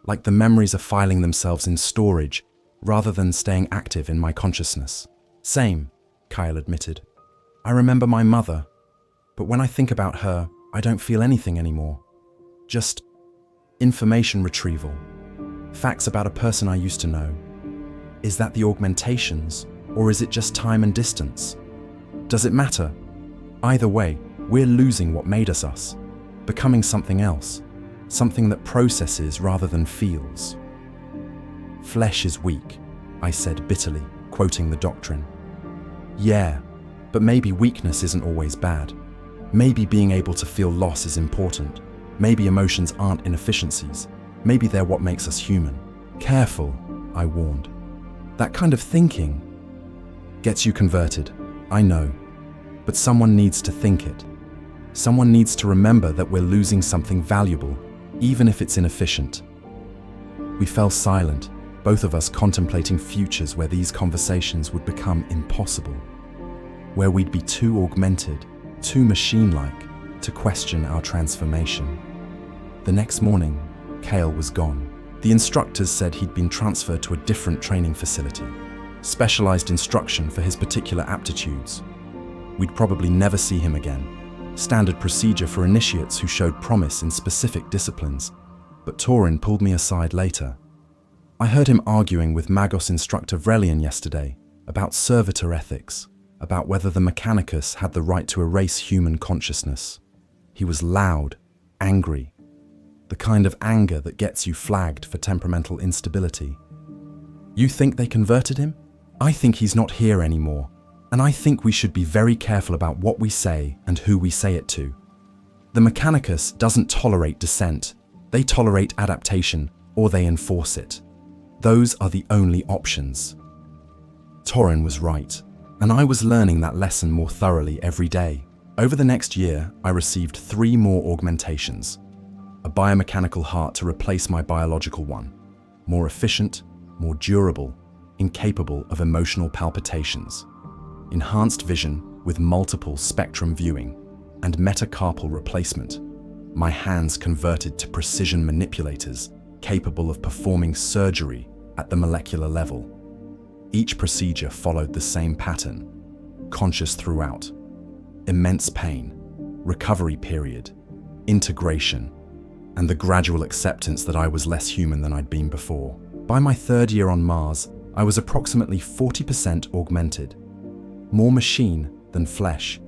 like the memories are filing themselves in storage rather than staying active in my consciousness. Same, Kyle admitted. I remember my mother, but when I think about her, I don't feel anything anymore. Just information retrieval, facts about a person I used to know. Is that the augmentations, or is it just time and distance? Does it matter? Either way, we're losing what made us, becoming something else, something that processes rather than feels. Flesh is weak, I said bitterly, quoting the doctrine. Yeah, but maybe weakness isn't always bad. Maybe being able to feel loss is important. Maybe emotions aren't inefficiencies. Maybe they're what makes us human. Careful, I warned. That kind of thinking gets you converted, I know. But someone needs to think it. Someone needs to remember that we're losing something valuable, even if it's inefficient. We fell silent, both of us contemplating futures where these conversations would become impossible, where we'd be too augmented, too machine-like to question our transformation. The next morning, Cale was gone. The instructors said he'd been transferred to a different training facility, specialized instruction for his particular aptitudes. We'd probably never see him again. Standard procedure for initiates who showed promise in specific disciplines, but Torin pulled me aside later. I heard him arguing with Magos instructor Vrelian yesterday about servitor ethics, about whether the Mechanicus had the right to erase human consciousness. He was loud, angry, the kind of anger that gets you flagged for temperamental instability. You think they converted him? I think he's not here anymore. And I think we should be very careful about what we say and who we say it to. The Mechanicus doesn't tolerate dissent. They tolerate adaptation, or they enforce it. Those are the only options. Torin was right, and I was learning that lesson more thoroughly every day. Over the next year, I received 3 more augmentations. A biomechanical heart to replace my biological one. More efficient, more durable, incapable of emotional palpitations. Enhanced vision with multiple spectrum viewing, and metacarpal replacement. My hands converted to precision manipulators capable of performing surgery at the molecular level. Each procedure followed the same pattern, conscious throughout. Immense pain, recovery period, integration, and the gradual acceptance that I was less human than I'd been before. By my 3rd year on Mars, I was approximately 40% augmented. More machine than flesh.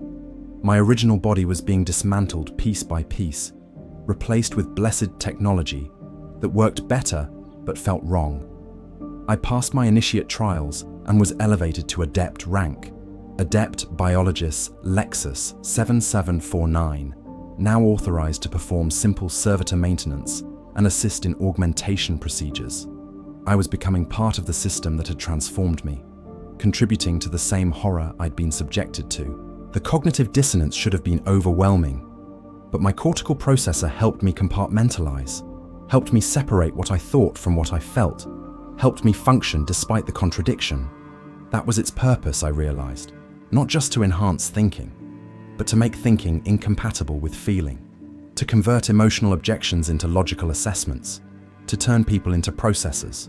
My original body was being dismantled piece by piece, replaced with blessed technology that worked better but felt wrong. I passed my initiate trials and was elevated to Adept rank. Adeptus Biologis Lexus-7749, now authorized to perform simple servitor maintenance and assist in augmentation procedures. I was becoming part of the system that had transformed me, contributing to the same horror I'd been subjected to. The cognitive dissonance should have been overwhelming, but my cortical processor helped me compartmentalize, helped me separate what I thought from what I felt, helped me function despite the contradiction. That was its purpose, I realized, not just to enhance thinking, but to make thinking incompatible with feeling, to convert emotional objections into logical assessments, to turn people into processors.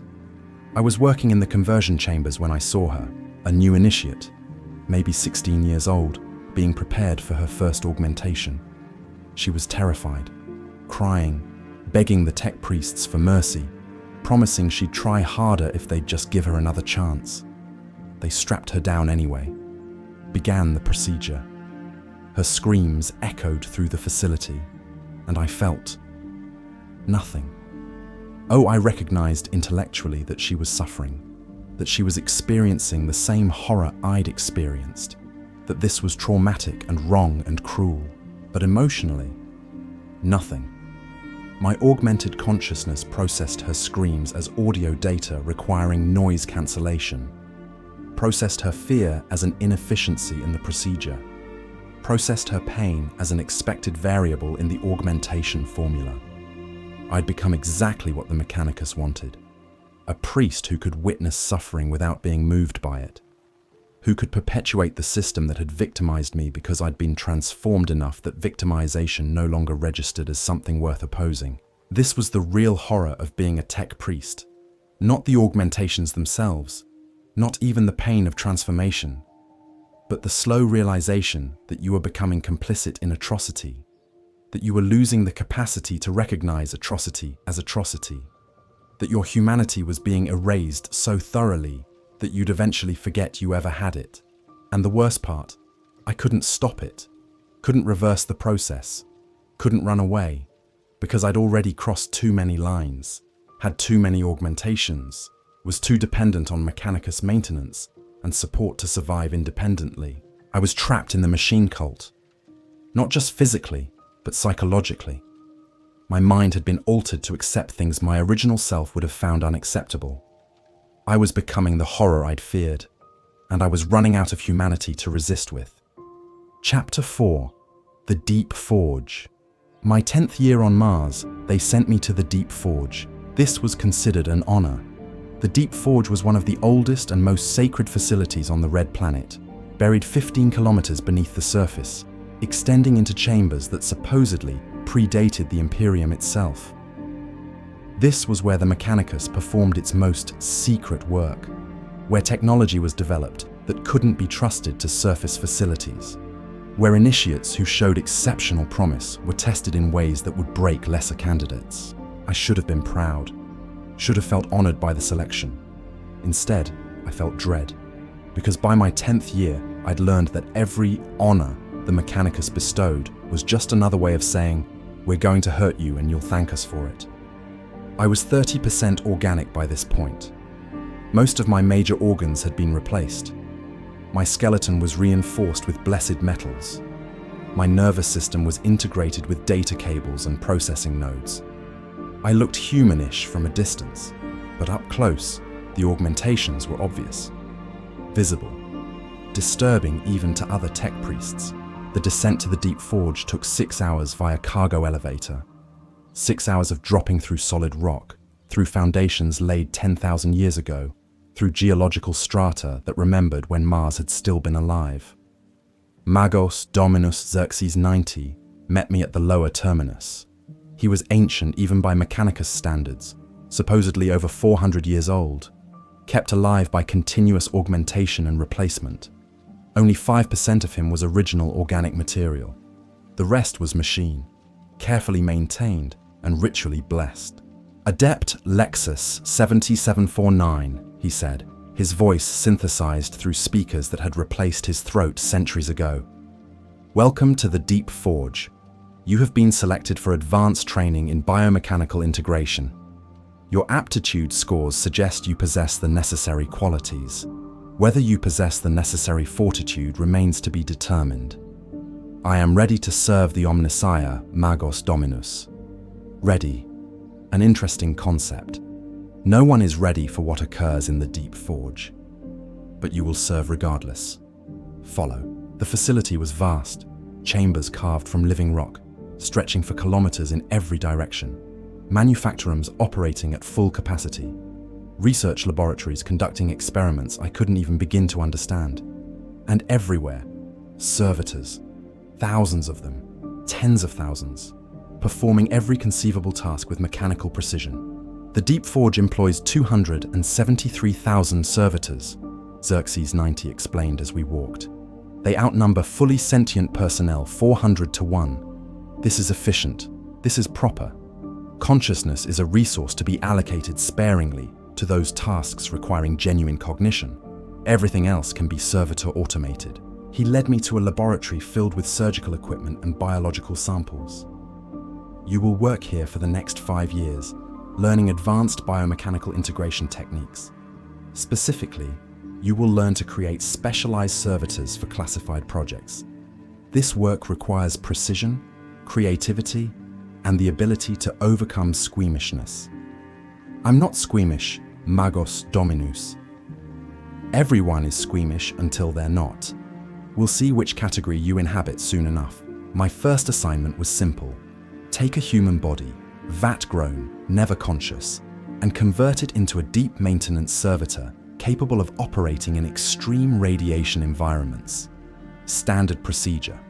I was working in the conversion chambers when I saw her, a new initiate, maybe 16 years old, being prepared for her first augmentation. She was terrified, crying, begging the tech priests for mercy, promising she'd try harder if they'd just give her another chance. They strapped her down anyway, began the procedure. Her screams echoed through the facility, and I felt nothing. Oh, I recognized intellectually that she was suffering, that she was experiencing the same horror I'd experienced, that this was traumatic and wrong and cruel, but emotionally, nothing. My augmented consciousness processed her screams as audio data requiring noise cancellation, processed her fear as an inefficiency in the procedure, processed her pain as an expected variable in the augmentation formula. I'd become exactly what the Mechanicus wanted. A priest who could witness suffering without being moved by it. Who could perpetuate the system that had victimized me because I'd been transformed enough that victimization no longer registered as something worth opposing. This was the real horror of being a tech priest. Not the augmentations themselves, not even the pain of transformation, but the slow realization that you were becoming complicit in atrocity, that you were losing the capacity to recognize atrocity as atrocity, that your humanity was being erased so thoroughly that you'd eventually forget you ever had it. And the worst part, I couldn't stop it, couldn't reverse the process, couldn't run away, because I'd already crossed too many lines, had too many augmentations, was too dependent on Mechanicus maintenance and support to survive independently. I was trapped in the machine cult. Not just physically, but psychologically. My mind had been altered to accept things my original self would have found unacceptable. I was becoming the horror I'd feared, and I was running out of humanity to resist with. Chapter 4. The Deep Forge. My 10th year on Mars, they sent me to the Deep Forge. This was considered an honor. The Deep Forge was one of the oldest and most sacred facilities on the Red Planet, buried 15 kilometers beneath the surface, extending into chambers that supposedly predated the Imperium itself. This was where the Mechanicus performed its most secret work, where technology was developed that couldn't be trusted to surface facilities, where initiates who showed exceptional promise were tested in ways that would break lesser candidates. I should have been proud, should have felt honored by the selection. Instead, I felt dread, because by my 10th year, I'd learned that every honor the Mechanicus bestowed was just another way of saying, "We're going to hurt you and you'll thank us for it." I was 30% organic by this point. Most of my major organs had been replaced. My skeleton was reinforced with blessed metals. My nervous system was integrated with data cables and processing nodes. I looked humanish from a distance, but up close, the augmentations were obvious, visible, disturbing even to other tech priests. The descent to the Deep Forge took 6 hours via cargo elevator. 6 hours of dropping through solid rock, through foundations laid 10,000 years ago, through geological strata that remembered when Mars had still been alive. Magos Dominus Xerxes-90 met me at the lower terminus. He was ancient even by Mechanicus standards, supposedly over 400 years old, kept alive by continuous augmentation and replacement. Only 5% of him was original organic material. The rest was machine, carefully maintained and ritually blessed. Adeptus Lexus-7749, he said, his voice synthesized through speakers that had replaced his throat centuries ago. "Welcome to the Deep Forge. You have been selected for advanced training in biomechanical integration. Your aptitude scores suggest you possess the necessary qualities. Whether you possess the necessary fortitude remains to be determined. I am ready to serve the Omnissiah, Magos Dominus." Ready. An interesting concept. No one is ready for what occurs in the Deep Forge. But you will serve regardless. Follow. The facility was vast, chambers carved from living rock, stretching for kilometers in every direction. Manufacturers operating at full capacity. Research laboratories conducting experiments I couldn't even begin to understand. And everywhere, servitors. Thousands of them, tens of thousands, performing every conceivable task with mechanical precision. The Deep Forge employs 273,000 servitors, Xerxes-90 explained as we walked. They outnumber fully sentient personnel 400 to 1. This is efficient. This is proper. Consciousness is a resource to be allocated sparingly to those tasks requiring genuine cognition. Everything else can be servitor automated. He led me to a laboratory filled with surgical equipment and biological samples. You will work here for the next 5 years, learning advanced biomechanical integration techniques. Specifically, you will learn to create specialized servitors for classified projects. This work requires precision, creativity, and the ability to overcome squeamishness. I'm not squeamish, Magos Dominus. Everyone is squeamish until they're not. We'll see which category you inhabit soon enough. My first assignment was simple. Take a human body, vat-grown, never conscious, and convert it into a deep maintenance servitor capable of operating in extreme radiation environments. Standard procedure.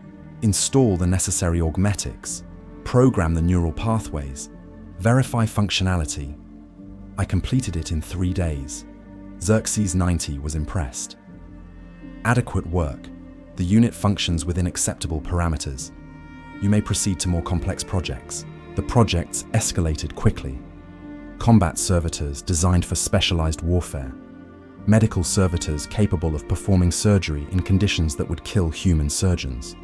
Install the necessary augmetics, program the neural pathways, verify functionality. I completed it in 3 days. Xerxes-90 was impressed. Adequate work. The unit functions within acceptable parameters. You may proceed to more complex projects. The projects escalated quickly. Combat servitors designed for specialized warfare. Medical servitors capable of performing surgery in conditions that would kill human surgeons.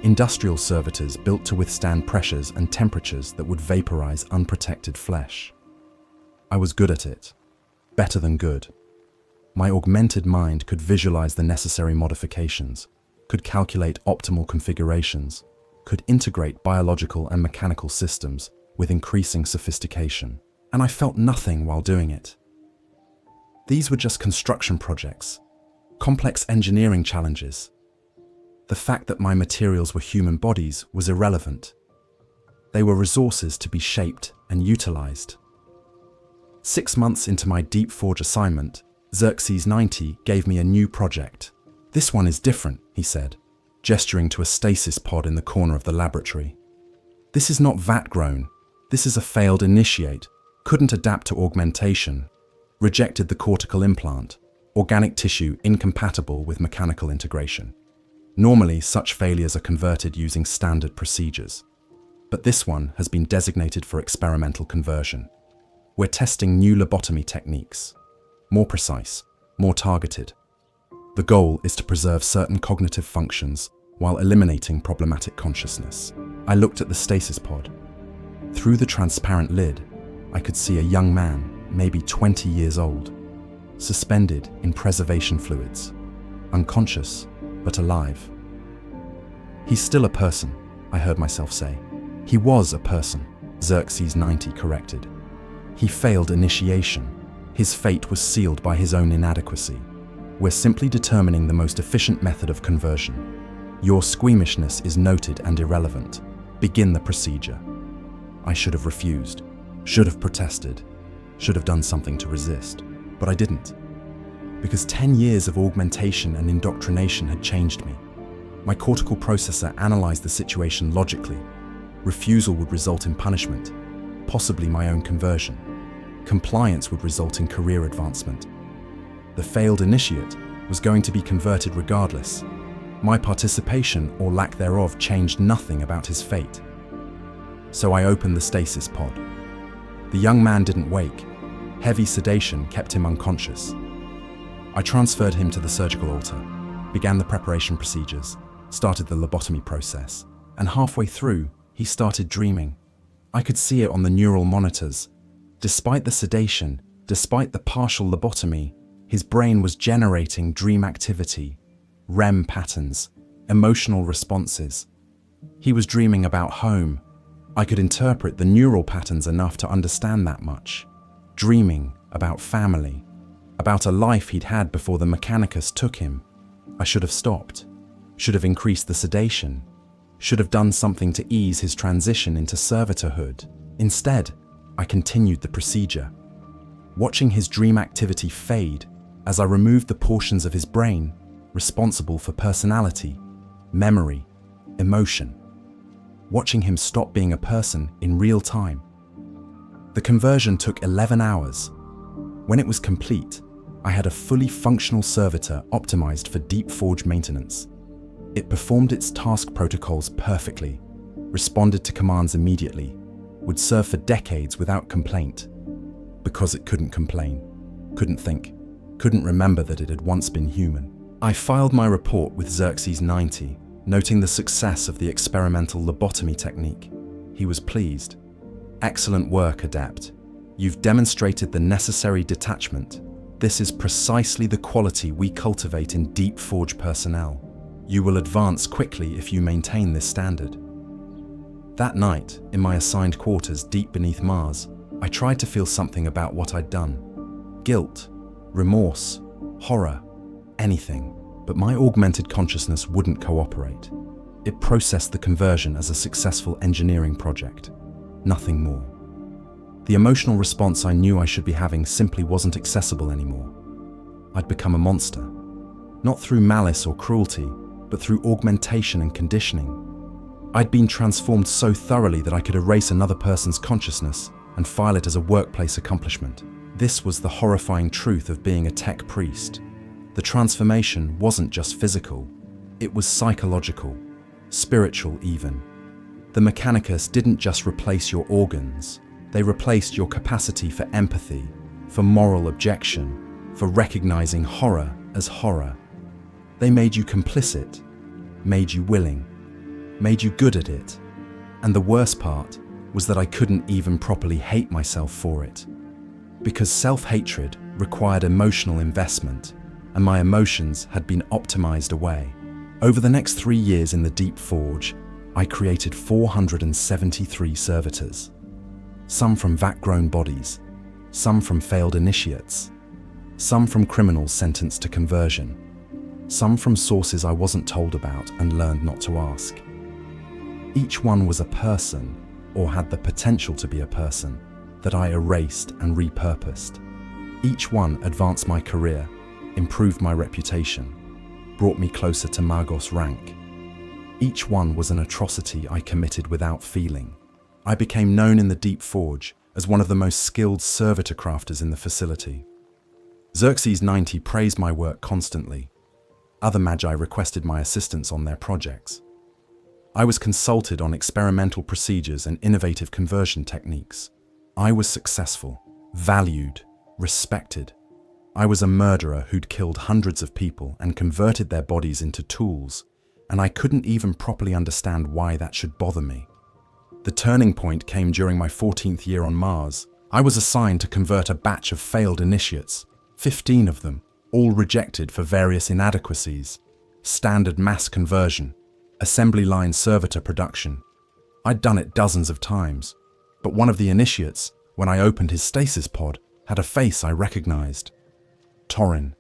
Industrial servitors built to withstand pressures and temperatures that would vaporize unprotected flesh. I was good at it. Better than good. My augmented mind could visualize the necessary modifications, could calculate optimal configurations, could integrate biological and mechanical systems with increasing sophistication, and I felt nothing while doing it. These were just construction projects, complex engineering challenges. The fact that my materials were human bodies was irrelevant. They were resources to be shaped and utilized. 6 months into my Deep Forge assignment, Xerxes 90 gave me a new project. "This one is different," he said, gesturing to a stasis pod in the corner of the laboratory. "This is not vat-grown. This is a failed initiate, couldn't adapt to augmentation, rejected the cortical implant, organic tissue incompatible with mechanical integration. Normally, such failures are converted using standard procedures. But this one has been designated for experimental conversion. We're testing new lobotomy techniques, more precise, more targeted. The goal is to preserve certain cognitive functions while eliminating problematic consciousness." I looked at the stasis pod. Through the transparent lid, I could see a young man, maybe 20 years old, suspended in preservation fluids, unconscious but alive. "He's still a person," I heard myself say. "He was a person," Xerxes 90 corrected. "He failed initiation. His fate was sealed by his own inadequacy. We're simply determining the most efficient method of conversion. Your squeamishness is noted and irrelevant. Begin the procedure." I should have refused, should have protested, should have done something to resist, but I didn't. Because 10 years of augmentation and indoctrination had changed me. My cortical processor analyzed the situation logically. Refusal would result in punishment, possibly my own conversion. Compliance would result in career advancement. The failed initiate was going to be converted regardless. My participation or lack thereof changed nothing about his fate. So I opened the stasis pod. The young man didn't wake. Heavy sedation kept him unconscious. I transferred him to the surgical altar, began the preparation procedures, started the lobotomy process, and halfway through, he started dreaming. I could see it on the neural monitors. Despite the sedation, despite the partial lobotomy, his brain was generating dream activity, REM patterns, emotional responses. He was dreaming about home. I could interpret the neural patterns enough to understand that much. Dreaming about family, about a life he'd had before the Mechanicus took him. I should have stopped, should have increased the sedation, should have done something to ease his transition into servitorhood. Instead, I continued the procedure, watching his dream activity fade as I removed the portions of his brain responsible for personality, memory, emotion, watching him stop being a person in real time. The conversion took 11 hours. When it was complete, I had a fully functional servitor optimized for Deep Forge maintenance. It performed its task protocols perfectly, responded to commands immediately, would serve for decades without complaint, because it couldn't complain, couldn't think, couldn't remember that it had once been human. I filed my report with Xerxes 90, noting the success of the experimental lobotomy technique. He was pleased. "Excellent work, Adept. You've demonstrated the necessary detachment. This is precisely the quality we cultivate in Deep Forge personnel. You will advance quickly if you maintain this standard." That night, in my assigned quarters deep beneath Mars, I tried to feel something about what I'd done. Guilt, remorse, horror, anything. But my augmented consciousness wouldn't cooperate. It processed the conversion as a successful engineering project, nothing more. The emotional response I knew I should be having simply wasn't accessible anymore. I'd become a monster, not through malice or cruelty, but through augmentation and conditioning. I'd been transformed so thoroughly that I could erase another person's consciousness and file it as a workplace accomplishment. This was the horrifying truth of being a tech priest. The transformation wasn't just physical, it was psychological, spiritual even. The Mechanicus didn't just replace your organs, they replaced your capacity for empathy, for moral objection, for recognizing horror as horror. They made you complicit, made you willing, made you good at it. And the worst part was that I couldn't even properly hate myself for it. Because self-hatred required emotional investment, and my emotions had been optimized away. Over the next 3 years in the Deep Forge, I created 473 servitors. Some from vat-grown bodies, some from failed initiates, some from criminals sentenced to conversion, some from sources I wasn't told about and learned not to ask. Each one was a person, or had the potential to be a person, that I erased and repurposed. Each one advanced my career, improved my reputation, brought me closer to Magos rank. Each one was an atrocity I committed without feeling. I became known in the Deep Forge as one of the most skilled servitor crafters in the facility. Xerxes 90 praised my work constantly. Other Magi requested my assistance on their projects. I was consulted on experimental procedures and innovative conversion techniques. I was successful, valued, respected. I was a murderer who'd killed hundreds of people and converted their bodies into tools, and I couldn't even properly understand why that should bother me. The turning point came during my 14th year on Mars. I was assigned to convert a batch of failed initiates, 15 of them, all rejected for various inadequacies: standard mass conversion, assembly line servitor production. I'd done it dozens of times, but one of the initiates, when I opened his stasis pod, had a face I recognized. Torin,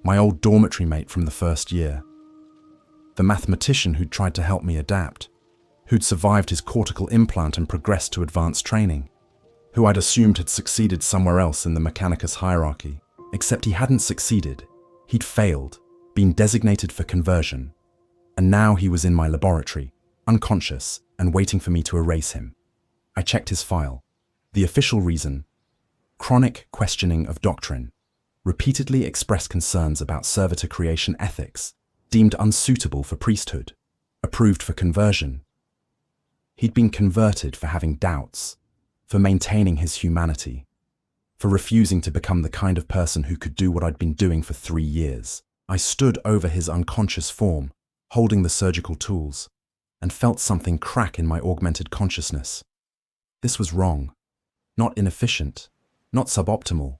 my old dormitory mate from the first year. The mathematician who'd tried to help me adapt, who'd survived his cortical implant and progressed to advanced training, who I'd assumed had succeeded somewhere else in the Mechanicus hierarchy. Except he hadn't succeeded. He'd failed, been designated for conversion, and now he was in my laboratory, unconscious and waiting for me to erase him. I checked his file. The official reason: chronic questioning of doctrine, repeatedly expressed concerns about servitor creation ethics, deemed unsuitable for priesthood, approved for conversion. He'd been converted for having doubts, for maintaining his humanity, for refusing to become the kind of person who could do what I'd been doing for 3 years. I stood over his unconscious form, holding the surgical tools, and felt something crack in my augmented consciousness. This was wrong, not inefficient, not suboptimal,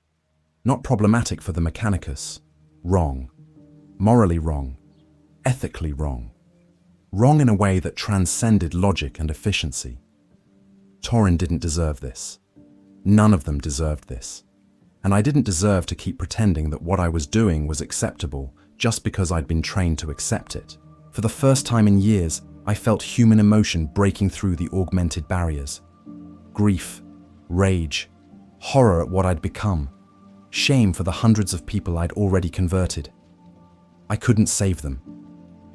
not problematic for the Mechanicus. Wrong, morally wrong, ethically wrong. Wrong in a way that transcended logic and efficiency. Torin didn't deserve this. None of them deserved this. And I didn't deserve to keep pretending that what I was doing was acceptable just because I'd been trained to accept it. For the first time in years, I felt human emotion breaking through the augmented barriers. Grief, rage, horror at what I'd become, shame for the hundreds of people I'd already converted. I couldn't save them.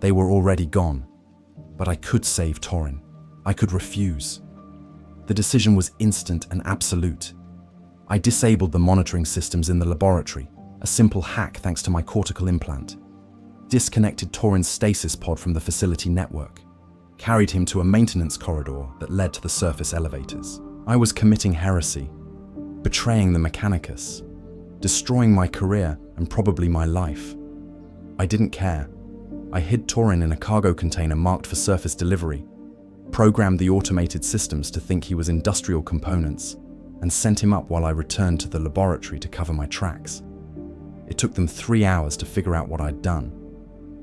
They were already gone. But I could save Torin. I could refuse. The decision was instant and absolute. I disabled the monitoring systems in the laboratory, a simple hack thanks to my cortical implant. Disconnected Torin's stasis pod from the facility network. Carried him to a maintenance corridor that led to the surface elevators. I was committing heresy, betraying the Mechanicus, destroying my career and probably my life. I didn't care. I hid Torin in a cargo container marked for surface delivery, programmed the automated systems to think he was industrial components, and sent him up while I returned to the laboratory to cover my tracks. It took them 3 hours to figure out what I'd done.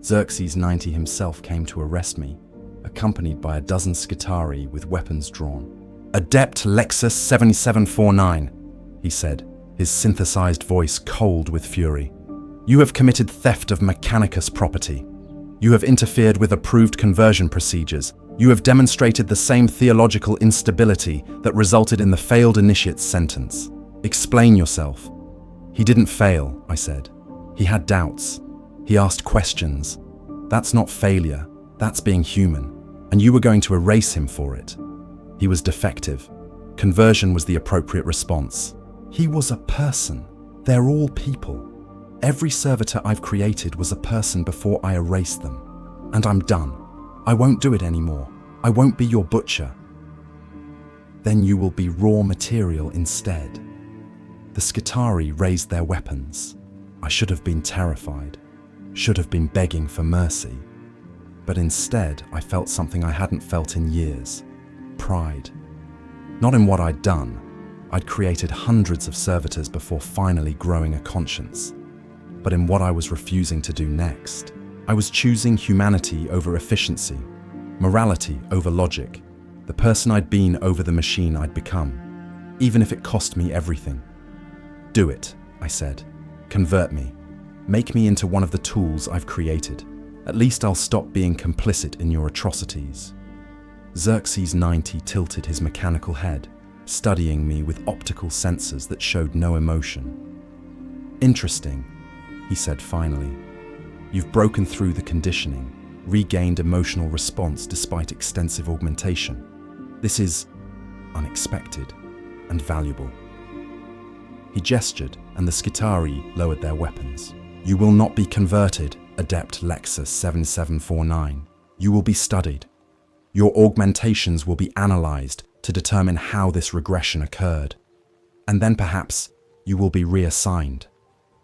Xerxes 90 himself came to arrest me, accompanied by a dozen Skitari with weapons drawn. "Adeptus Lexus-7749, he said, his synthesized voice cold with fury. "You have committed theft of Mechanicus property. You have interfered with approved conversion procedures. You have demonstrated the same theological instability that resulted in the failed initiate's sentence. Explain yourself." "He didn't fail," I said. "He had doubts. He asked questions. That's not failure, that's being human. And you were going to erase him for it. He was defective. Conversion was the appropriate response. He was a person. They're all people. Every servitor I've created was a person before I erased them. And I'm done. I won't do it anymore. I won't be your butcher." "Then you will be raw material instead." The Skitari raised their weapons. I should have been terrified, should have been begging for mercy. But instead, I felt something I hadn't felt in years: pride. Not in what I'd done. I'd created hundreds of servitors before finally growing a conscience. But in what I was refusing to do next. I was choosing humanity over efficiency, Morality over logic. The person I'd been over the machine I'd become, even if it cost me everything. Do it, I said. Convert me. Make me into one of the tools I've created. At least I'll stop being complicit in your atrocities. Xerxes 90 tilted his mechanical head, studying me with optical sensors that showed no emotion. Interesting, he said finally. You've broken through the conditioning, regained emotional response despite extensive augmentation. This is unexpected and valuable. He gestured, and the Skitari lowered their weapons. You will not be converted, Adept Lexus-7749. You will be studied. Your augmentations will be analyzed to determine how this regression occurred. And then perhaps you will be reassigned.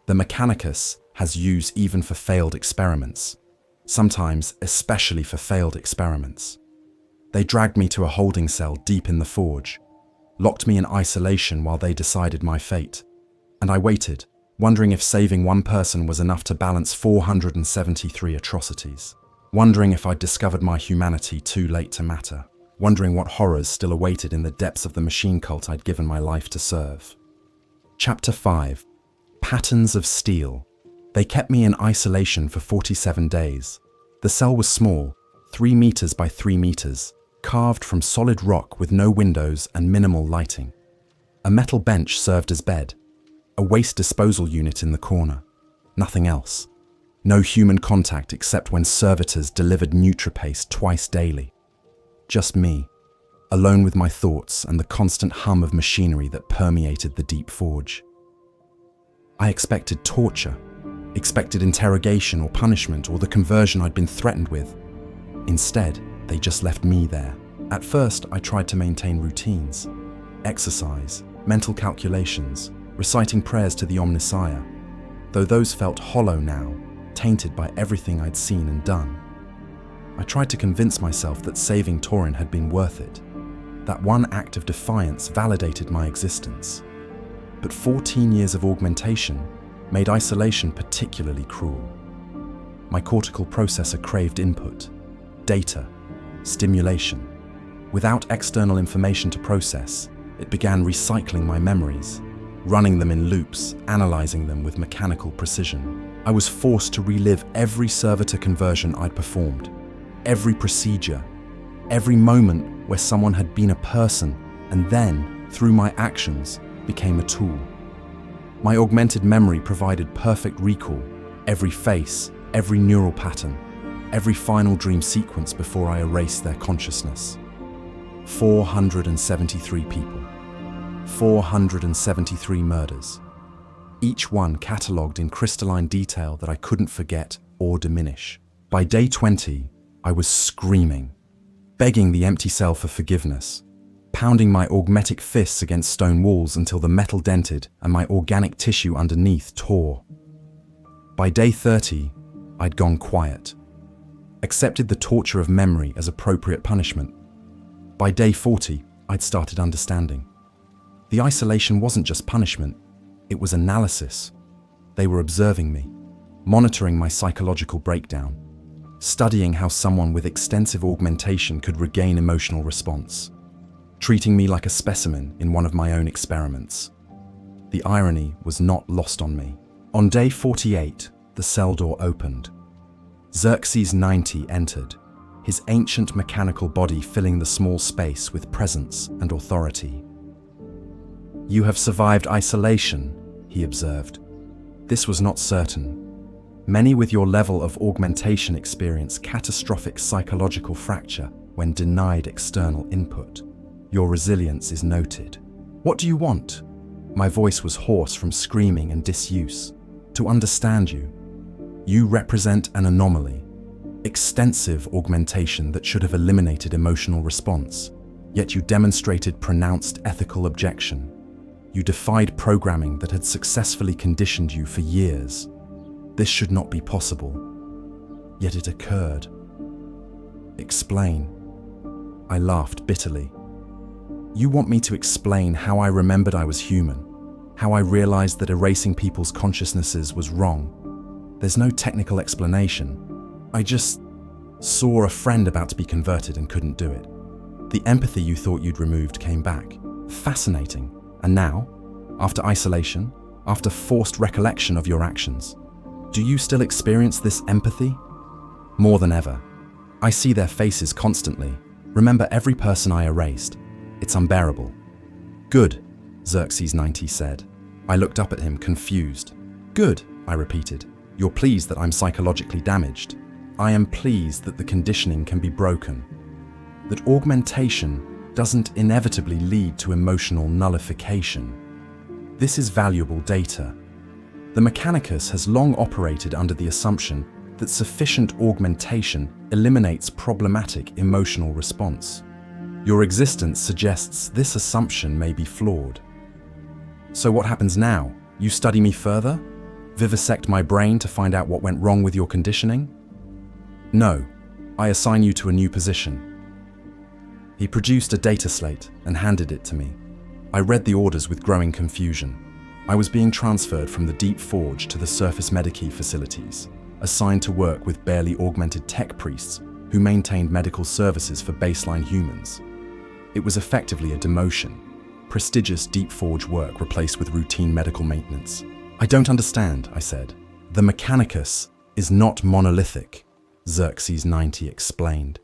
The Mechanicus has use even for failed experiments, sometimes especially for failed experiments. They dragged me to a holding cell deep in the forge, locked me in isolation while they decided my fate, and I waited, wondering if saving one person was enough to balance 473 atrocities, wondering if I'd discovered my humanity too late to matter, wondering what horrors still awaited in the depths of the machine cult I'd given my life to serve. Chapter 5. Patterns of Steel. They kept me in isolation for 47 days. The cell was small, 3 meters by 3 meters, carved from solid rock with no windows and minimal lighting. A metal bench served as bed, a waste disposal unit in the corner. Nothing else. No human contact except when servitors delivered NutriPaste twice daily. Just me, alone with my thoughts and the constant hum of machinery that permeated the deep forge. I expected torture, expected interrogation or punishment or the conversion I'd been threatened with. Instead, they just left me there. At first, I tried to maintain routines, exercise, mental calculations, reciting prayers to the Omnissiah, though those felt hollow now, tainted by everything I'd seen and done. I tried to convince myself that saving Torin had been worth it, that one act of defiance validated my existence. But 14 years of augmentation made isolation particularly cruel. My cortical processor craved input, data, stimulation. Without external information to process, it began recycling my memories, running them in loops, analyzing them with mechanical precision. I was forced to relive every servitor conversion I'd performed, every procedure, every moment where someone had been a person and then, through my actions, became a tool. My augmented memory provided perfect recall, every face, every neural pattern, every final dream sequence before I erased their consciousness. 473 people. 473 murders. Each one catalogued in crystalline detail that I couldn't forget or diminish. By day 20, I was screaming, begging the empty cell for forgiveness, pounding my augmetic fists against stone walls until the metal dented and my organic tissue underneath tore. By day 30, I'd gone quiet, accepted the torture of memory as appropriate punishment. By day 40, I'd started understanding. The isolation wasn't just punishment, it was analysis. They were observing me, monitoring my psychological breakdown, studying how someone with extensive augmentation could regain emotional response, treating me like a specimen in one of my own experiments. The irony was not lost on me. On day 48, the cell door opened. Xerxes 90 entered, his ancient mechanical body filling the small space with presence and authority. "You have survived isolation," he observed. "This was not certain. Many with your level of augmentation experience catastrophic psychological fracture when denied external input. Your resilience is noted. What do you want?" My voice was hoarse from screaming and disuse. "To understand you. You represent an anomaly. Extensive augmentation that should have eliminated emotional response. Yet you demonstrated pronounced ethical objection. You defied programming that had successfully conditioned you for years. This should not be possible. Yet it occurred. Explain." I laughed bitterly. "You want me to explain how I remembered I was human, how I realized that erasing people's consciousnesses was wrong? There's no technical explanation. I just Saw a friend about to be converted and couldn't do it. The empathy you thought you'd removed came back. Fascinating. And now, after isolation, after forced recollection of your actions, do you still experience this empathy? More than ever. I see their faces constantly. Remember every person I erased. It's unbearable. Good, Xerxes 90 said. I looked up at him, confused. Good, I repeated. You're pleased that I'm psychologically damaged. I am pleased that the conditioning can be broken. That augmentation doesn't inevitably lead to emotional nullification. This is valuable data. The Mechanicus has long operated under the assumption that sufficient augmentation eliminates problematic emotional response. Your existence suggests this assumption may be flawed. So what happens now? You study me further? Vivisect my brain to find out what went wrong with your conditioning? No, I assign you to a new position. He produced a data slate and handed it to me. I read the orders with growing confusion. I was being transferred from the Deep Forge to the Surface Medici facilities, assigned to work with barely augmented tech priests who maintained medical services for baseline humans. It was effectively a demotion. Prestigious Deep Forge work replaced with routine medical maintenance. I don't understand, I said. The Mechanicus is not monolithic, Xerxes 90 explained.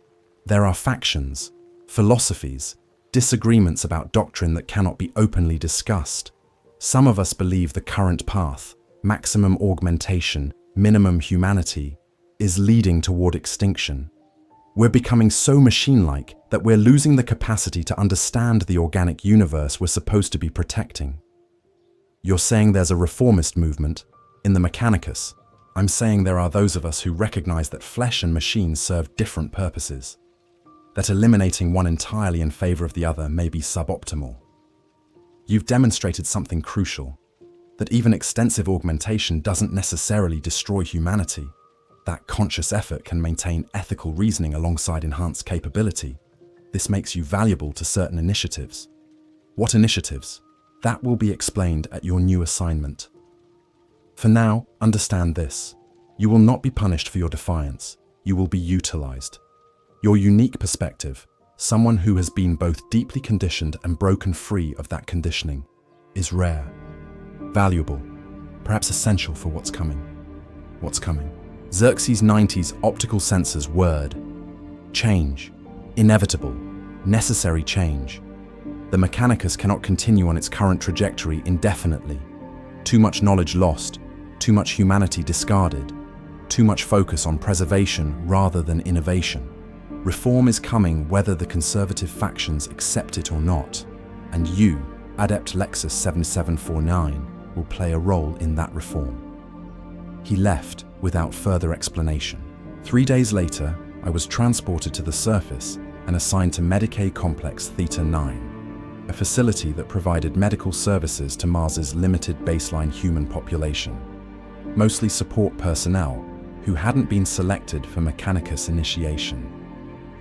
There are factions, philosophies, disagreements about doctrine that cannot be openly discussed. Some of us believe the current path, maximum augmentation, minimum humanity, is leading toward extinction. We're becoming so machine-like that we're losing the capacity to understand the organic universe we're supposed to be protecting. You're saying there's a reformist movement in the Mechanicus. I'm saying there are those of us who recognize that flesh and machine serve different purposes, that eliminating one entirely in favor of the other may be suboptimal. You've demonstrated something crucial, that even extensive augmentation doesn't necessarily destroy humanity. That conscious effort can maintain ethical reasoning alongside enhanced capability. This makes you valuable to certain initiatives. What initiatives? That will be explained at your new assignment. For now, understand this. You will not be punished for your defiance. You will be utilized. Your unique perspective, someone who has been both deeply conditioned and broken free of that conditioning, is rare, valuable, perhaps essential for what's coming. What's coming? Xerxes 90's optical sensors word. Change. Inevitable. Necessary change. The Mechanicus cannot continue on its current trajectory indefinitely. Too much knowledge lost, too much humanity discarded, too much focus on preservation rather than innovation. Reform is coming whether the conservative factions accept it or not, and you, Adeptus Lexus-7749, will play a role in that reform. He left without further explanation. 3 days later, I was transported to the surface and assigned to Medicae Complex Theta 9, a facility that provided medical services to Mars's limited baseline human population, mostly support personnel who hadn't been selected for Mechanicus initiation.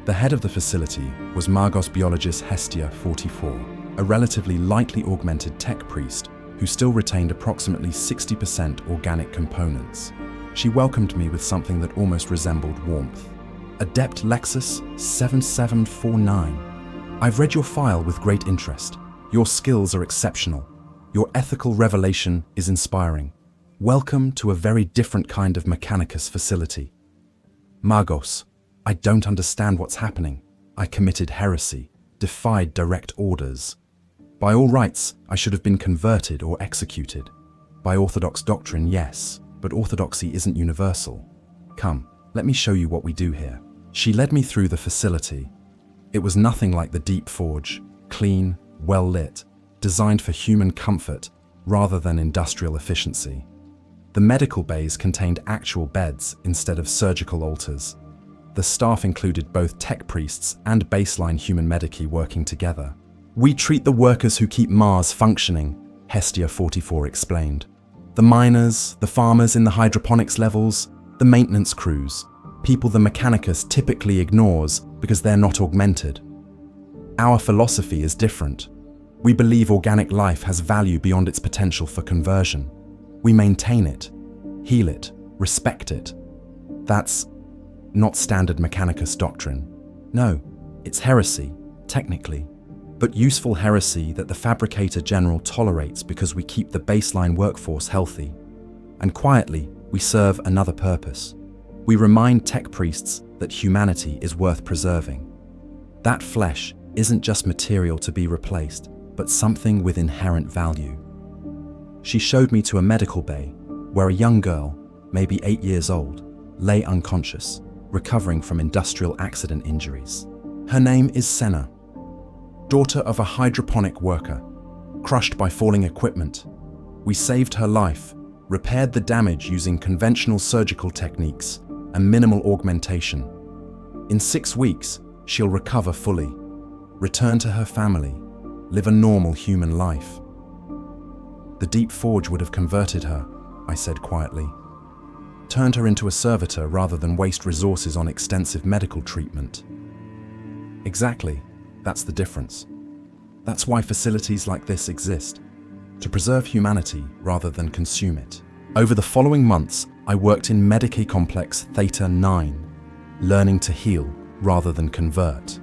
The head of the facility was Magos Biologis Lexus-7749, a relatively lightly augmented tech priest who still retained approximately 60% organic components. She welcomed me with something that almost resembled warmth. Adeptus Lexus-7749. I've read your file with great interest. Your skills are exceptional. Your ethical revelation is inspiring. Welcome to a very different kind of Mechanicus facility. Magos, I don't understand what's happening. I committed heresy, defied direct orders. By all rights, I should have been converted or executed. By orthodox doctrine, yes, but orthodoxy isn't universal. Come, let me show you what we do here. She led me through the facility. It was nothing like the Deep Forge, clean, well-lit, designed for human comfort rather than industrial efficiency. The medical bays contained actual beds instead of surgical altars. The staff included both tech priests and baseline human medici working together. We treat the workers who keep Mars functioning, Hestia 44 explained. The miners, the farmers in the hydroponics levels, the maintenance crews, people the Mechanicus typically ignores because they're not augmented. Our philosophy is different. We believe organic life has value beyond its potential for conversion. We maintain it, heal it, respect it. That's not standard Mechanicus doctrine. No, it's heresy, technically, but useful heresy that the fabricator general tolerates because we keep the baseline workforce healthy. And quietly, we serve another purpose. We remind tech priests that humanity is worth preserving. That flesh isn't just material to be replaced, but something with inherent value. She showed me to a medical bay where a young girl, maybe 8 years old, lay unconscious, recovering from industrial accident injuries. Her name is Senna, daughter of a hydroponic worker, crushed by falling equipment. We saved her life, repaired the damage using conventional surgical techniques and minimal augmentation. In 6 weeks, she'll recover fully, return to her family, live a normal human life. The deep forge would have converted her, I said quietly. Turned her into a servitor rather than waste resources on extensive medical treatment. Exactly, that's the difference. That's why facilities like this exist, to preserve humanity rather than consume it. Over the following months, I worked in Medici Complex Theta 9, learning to heal rather than convert.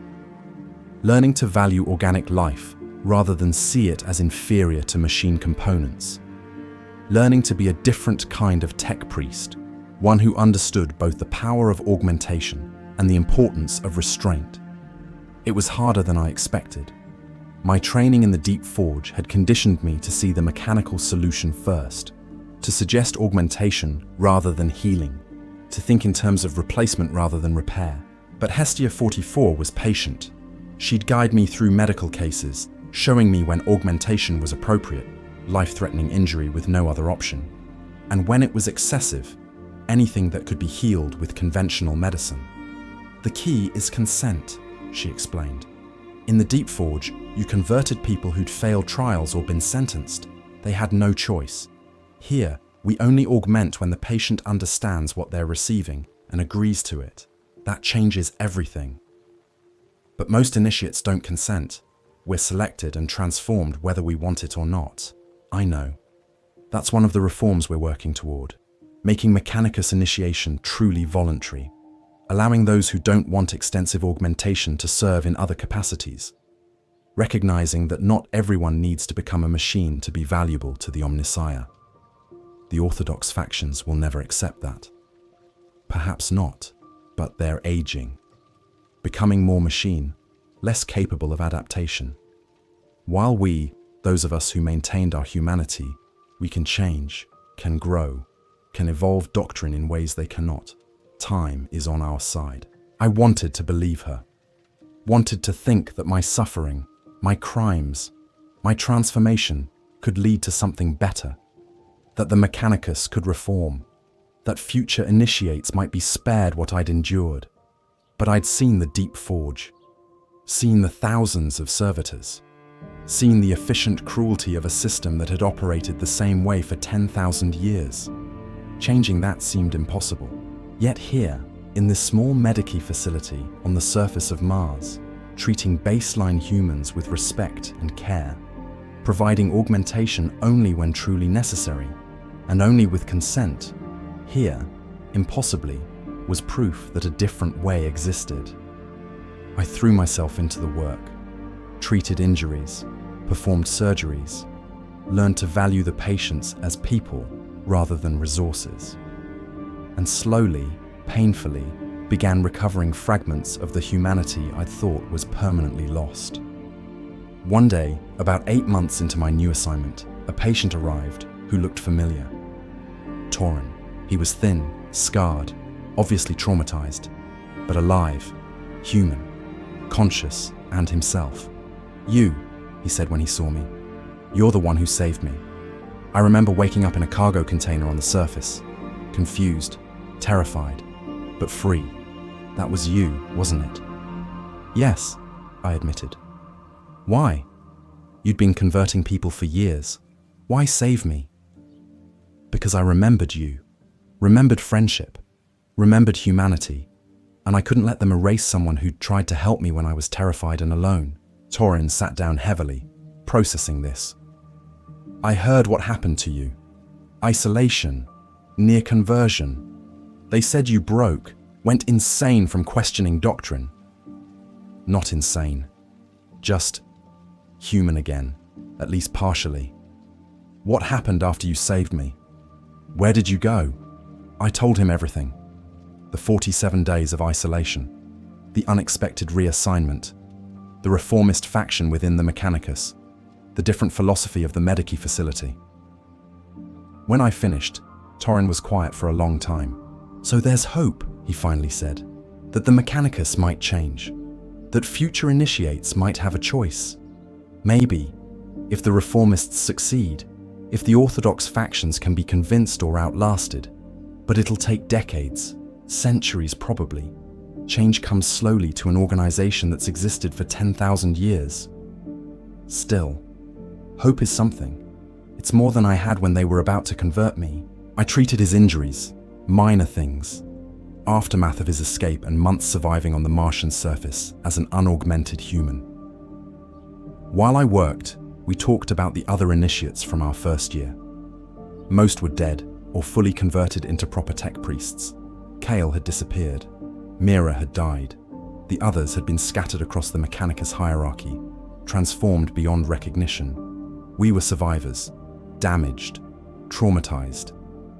Learning to value organic life rather than see it as inferior to machine components. Learning to be a different kind of tech priest, one who understood both the power of augmentation and the importance of restraint. It was harder than I expected. My training in the Deep Forge had conditioned me to see the mechanical solution first, to suggest augmentation rather than healing, to think in terms of replacement rather than repair. But Hestia 44 was patient. She'd guide me through medical cases, showing me when augmentation was appropriate, life-threatening injury with no other option, and when it was excessive, anything that could be healed with conventional medicine. The key is consent, she explained. In the Deep Forge, you converted people who'd failed trials or been sentenced. They had no choice. Here, we only augment when the patient understands what they're receiving and agrees to it. That changes everything. But most initiates don't consent. We're selected and transformed whether we want it or not. I know. That's one of the reforms we're working toward, making Mechanicus initiation truly voluntary, allowing those who don't want extensive augmentation to serve in other capacities, recognizing that not everyone needs to become a machine to be valuable to the Omnissiah. The orthodox factions will never accept that. Perhaps not, but they're aging, becoming more machine, less capable of adaptation. While we, those of us who maintained our humanity, we can change, can grow, can evolve doctrine in ways they cannot. Time is on our side. I wanted to believe her. Wanted to think that my suffering, my crimes, my transformation could lead to something better. That the Mechanicus could reform. That future initiates might be spared what I'd endured. But I'd seen the Deep Forge. Seen the thousands of servitors. Seen the efficient cruelty of a system that had operated the same way for 10,000 years. Changing that seemed impossible. Yet here, in this small Medici facility on the surface of Mars, treating baseline humans with respect and care, providing augmentation only when truly necessary, and only with consent, here, impossibly, was proof that a different way existed. I threw myself into the work, treated injuries, performed surgeries, learned to value the patients as people rather than resources, and slowly, painfully, began recovering fragments of the humanity I'd thought was permanently lost. One day, about 8 months into my new assignment, a patient arrived who looked familiar. Torin. He was thin, scarred, obviously traumatized, but alive, human, conscious, and himself. "You," he said when he saw me. "You're the one who saved me." I remember waking up in a cargo container on the surface, confused, terrified, but free. That was you, wasn't it? "Yes," I admitted. "Why? You'd been converting people for years. Why save me?" "Because I remembered you, remembered friendship, remembered humanity, and I couldn't let them erase someone who'd tried to help me when I was terrified and alone." Torin sat down heavily, processing this. "I heard what happened to you. Isolation, near conversion. They said you broke, Went insane from questioning doctrine. Not insane. Just human again, at least partially. What happened after you saved me? Where did you go? I told him everything. The 47 days of isolation, the unexpected reassignment, the reformist faction within the Mechanicus, the different philosophy of the Medici facility. When I finished, Torrin was quiet for a long time. So there's hope, he finally said, that the Mechanicus might change, that future initiates might have a choice. Maybe, if the reformists succeed, if the orthodox factions can be convinced or outlasted, but it'll take decades, centuries probably. Change comes slowly to an organization that's existed for 10,000 years. Still, hope is something. It's more than I had when they were about to convert me. I treated his injuries, minor things, aftermath of his escape and months surviving on the Martian surface as an unaugmented human. While I worked, we talked about the other initiates from our first year. Most were dead or fully converted into proper tech priests. Kale had disappeared. Mira had died. The others had been scattered across the Mechanicus hierarchy, transformed beyond recognition. We were survivors, damaged, traumatized,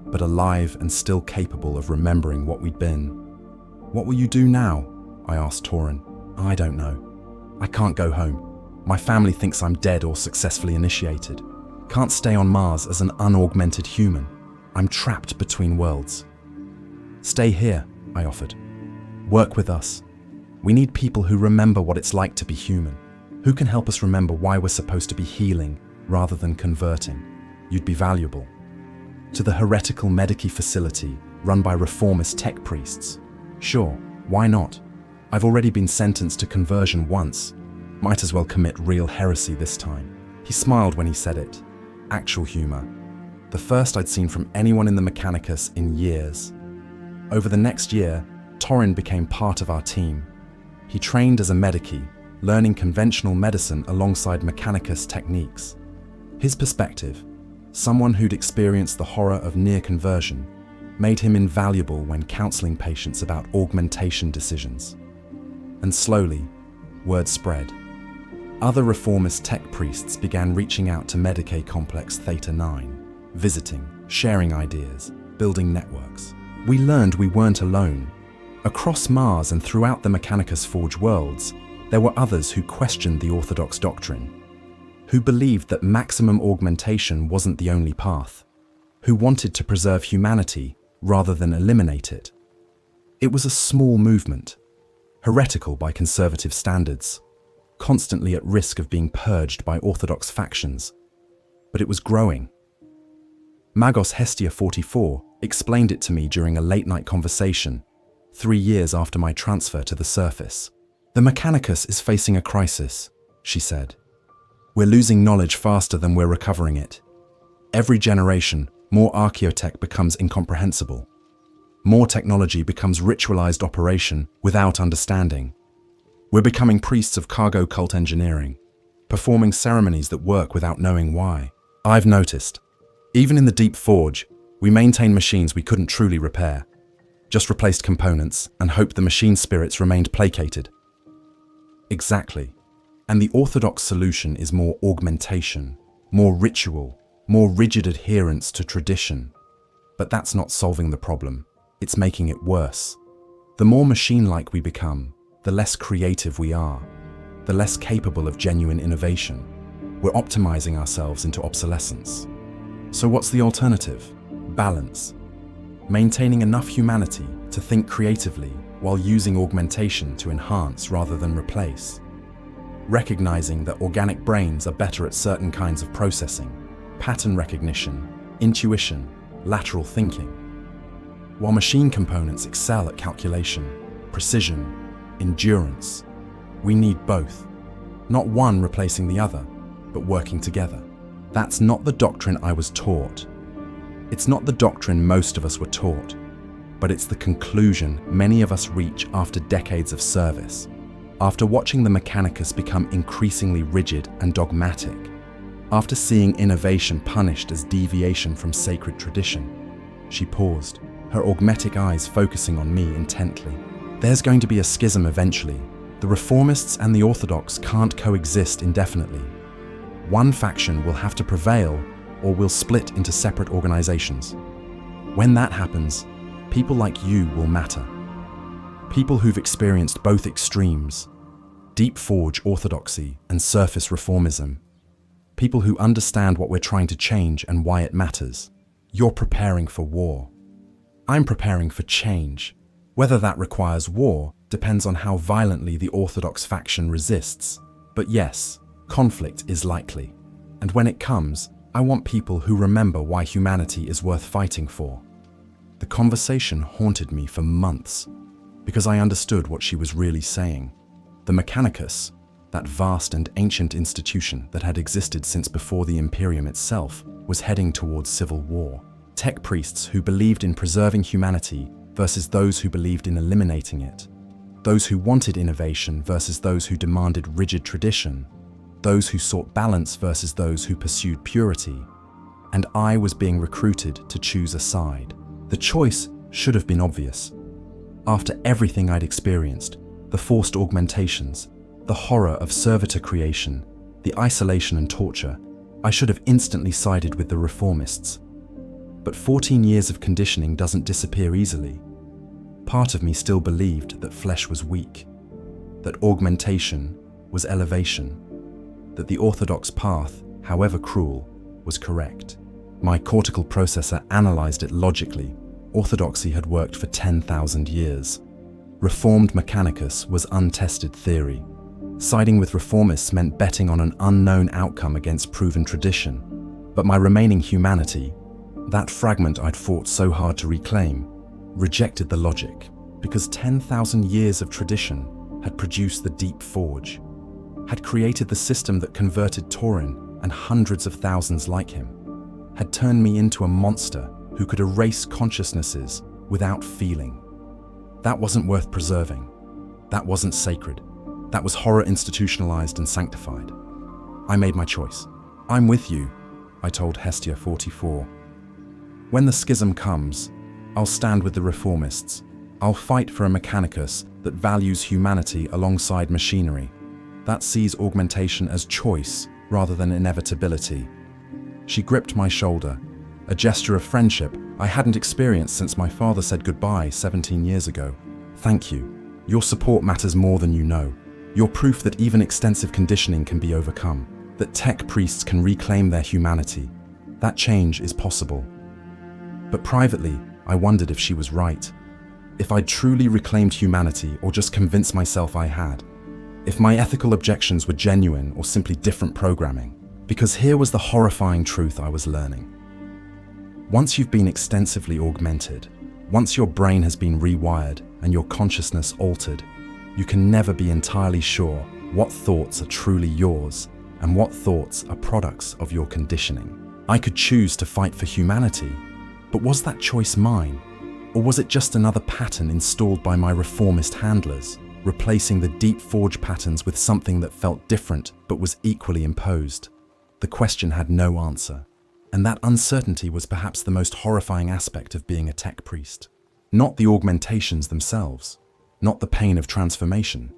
but alive and still capable of remembering what we'd been. What will you do now? I asked Torrin. I don't know. I can't go home. My family thinks I'm dead or successfully initiated. Can't stay on Mars as an unaugmented human. I'm trapped between worlds. Stay here, I offered. Work with us. We need people who remember what it's like to be human, who can help us remember why we're supposed to be healing rather than converting. You'd be valuable. To the heretical Medici facility run by reformist tech priests. Sure, why not? I've already been sentenced to conversion once. Might as well commit real heresy this time. He smiled when he said it. Actual humor. The first I'd seen from anyone in the Mechanicus in years. Over the next year, Torrin became part of our team. He trained as a Medici, learning conventional medicine alongside Mechanicus techniques. His perspective, someone who'd experienced the horror of near conversion, made him invaluable when counseling patients about augmentation decisions. And slowly, word spread. Other reformist tech priests began reaching out to Medicae Complex Theta 9, visiting, sharing ideas, building networks. We learned we weren't alone. Across Mars and throughout the Mechanicus Forge worlds, there were others who questioned the orthodox doctrine, who believed that maximum augmentation wasn't the only path, who wanted to preserve humanity rather than eliminate it. It was a small movement, heretical by conservative standards, constantly at risk of being purged by orthodox factions, but it was growing. Magos Hestia 44 explained it to me during a late-night conversation, 3 years after my transfer to the surface. The Mechanicus is facing a crisis, she said. We're losing knowledge faster than we're recovering it. Every generation, more archaeotech becomes incomprehensible. More technology becomes ritualized operation without understanding. We're becoming priests of cargo cult engineering, performing ceremonies that work without knowing why. I've noticed, even in the deep forge, we maintain machines we couldn't truly repair, just replaced components and hoped the machine spirits remained placated. Exactly. And the orthodox solution is more augmentation, more ritual, more rigid adherence to tradition. But that's not solving the problem. It's making it worse. The more machine-like we become, the less creative we are, the less capable of genuine innovation. We're optimizing ourselves into obsolescence. So what's the alternative? Balance. Maintaining enough humanity to think creatively while using augmentation to enhance rather than replace. Recognizing that organic brains are better at certain kinds of processing, pattern recognition, intuition, lateral thinking, while machine components excel at calculation, precision, endurance. We need both, not one replacing the other, but working together. That's not the doctrine I was taught. It's not the doctrine most of us were taught, but it's the conclusion many of us reach after decades of service. After watching the Mechanicus become increasingly rigid and dogmatic, after seeing innovation punished as deviation from sacred tradition, she paused. her augmetic eyes focusing on me intently. There's going to be a schism eventually. The reformists and the orthodox can't coexist indefinitely. One faction will have to prevail, or we'll split into separate organizations. When that happens, people like you will matter. People who've experienced both extremes, deep forge orthodoxy and surface reformism. People who understand what we're trying to change and why it matters. You're preparing for war. I'm preparing for change. Whether that requires war depends on how violently the orthodox faction resists. But yes, conflict is likely. And when it comes, I want people who remember why humanity is worth fighting for. The conversation haunted me for months, because I understood what she was really saying. The Mechanicus, that vast and ancient institution that had existed since before the Imperium itself, was heading towards civil war. Tech priests who believed in preserving humanity versus those who believed in eliminating it. Those who wanted innovation versus those who demanded rigid tradition. Those who sought balance versus those who pursued purity. And I was being recruited to choose a side. The choice should have been obvious. After everything I'd experienced, the forced augmentations, the horror of servitor creation, the isolation and torture, I should have instantly sided with the reformists. But 14 years of conditioning doesn't disappear easily. Part of me still believed that flesh was weak, that augmentation was elevation, that the orthodox path, however cruel, was correct. My cortical processor analyzed it logically. Orthodoxy had worked for 10,000 years. Reformed Mechanicus was untested theory. Siding with reformists meant betting on an unknown outcome against proven tradition. But my remaining humanity, that fragment I'd fought so hard to reclaim, rejected the logic, because 10,000 years of tradition had produced the deep forge, had created the system that converted Taurin and hundreds of thousands like him, had turned me into a monster who could erase consciousnesses without feeling. That wasn't worth preserving. That wasn't sacred. That was horror institutionalized and sanctified. I made my choice. I'm with you, I told Hestia 44. When the schism comes, I'll stand with the reformists. I'll fight for a Mechanicus that values humanity alongside machinery, that sees augmentation as choice rather than inevitability. She gripped my shoulder, a gesture of friendship I hadn't experienced since my father said goodbye 17 years ago. Thank you. Your support matters more than you know. You're proof that even extensive conditioning can be overcome, that tech priests can reclaim their humanity. That change is possible. But privately, I wondered if she was right. If I'd truly reclaimed humanity or just convinced myself I had. If my ethical objections were genuine or simply different programming. Because here was the horrifying truth I was learning. Once you've been extensively augmented, once your brain has been rewired and your consciousness altered, you can never be entirely sure what thoughts are truly yours and what thoughts are products of your conditioning. I could choose to fight for humanity, but was that choice mine? Or was it just another pattern installed by my reformist handlers, replacing the deep forge patterns with something that felt different but was equally imposed? The question had no answer, and that uncertainty was perhaps the most horrifying aspect of being a tech priest. Not the augmentations themselves, not the pain of transformation,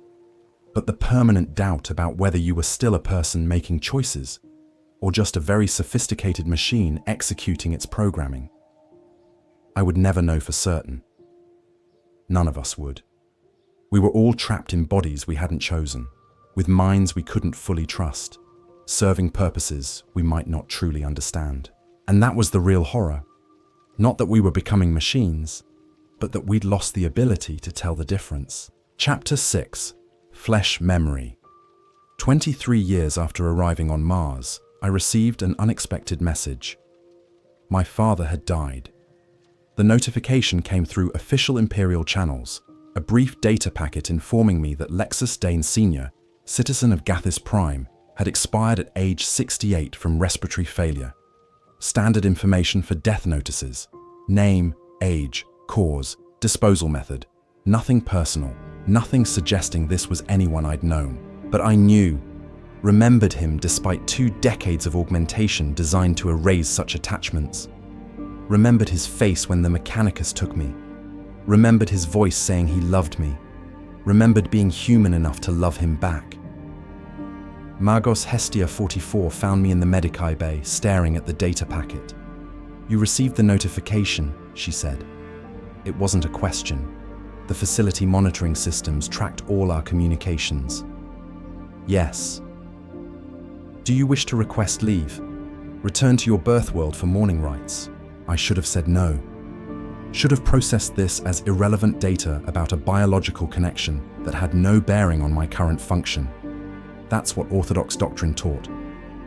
but the permanent doubt about whether you were still a person making choices, or just a very sophisticated machine executing its programming. I would never know for certain. None of us would. We were all trapped in bodies we hadn't chosen, with minds we couldn't fully trust, serving purposes we might not truly understand. And that was the real horror. Not that we were becoming machines, but that we'd lost the ability to tell the difference. Chapter 6, Flesh Memory. 23 years after arriving on Mars, I received an unexpected message. My father had died. The notification came through official Imperial channels, a brief data packet informing me that Lexus Dane Sr., citizen of Gathis Prime, had expired at age 68 from respiratory failure. Standard information for death notices: name, age, cause, disposal method. Nothing personal, nothing suggesting this was anyone I'd known. But I knew, remembered him despite 2 decades of augmentation designed to erase such attachments. Remembered his face when the Mechanicus took me. Remembered his voice saying he loved me. Remembered being human enough to love him back. Magos Hestia 44 found me in the Medici bay, staring at the data packet. "You received the notification," she said. It wasn't a question. The facility monitoring systems tracked all our communications. "Yes." "Do you wish to request leave? Return to your birth world for mourning rites?" I should have said no. Should have processed this as irrelevant data about a biological connection that had no bearing on my current function. That's what Orthodox doctrine taught.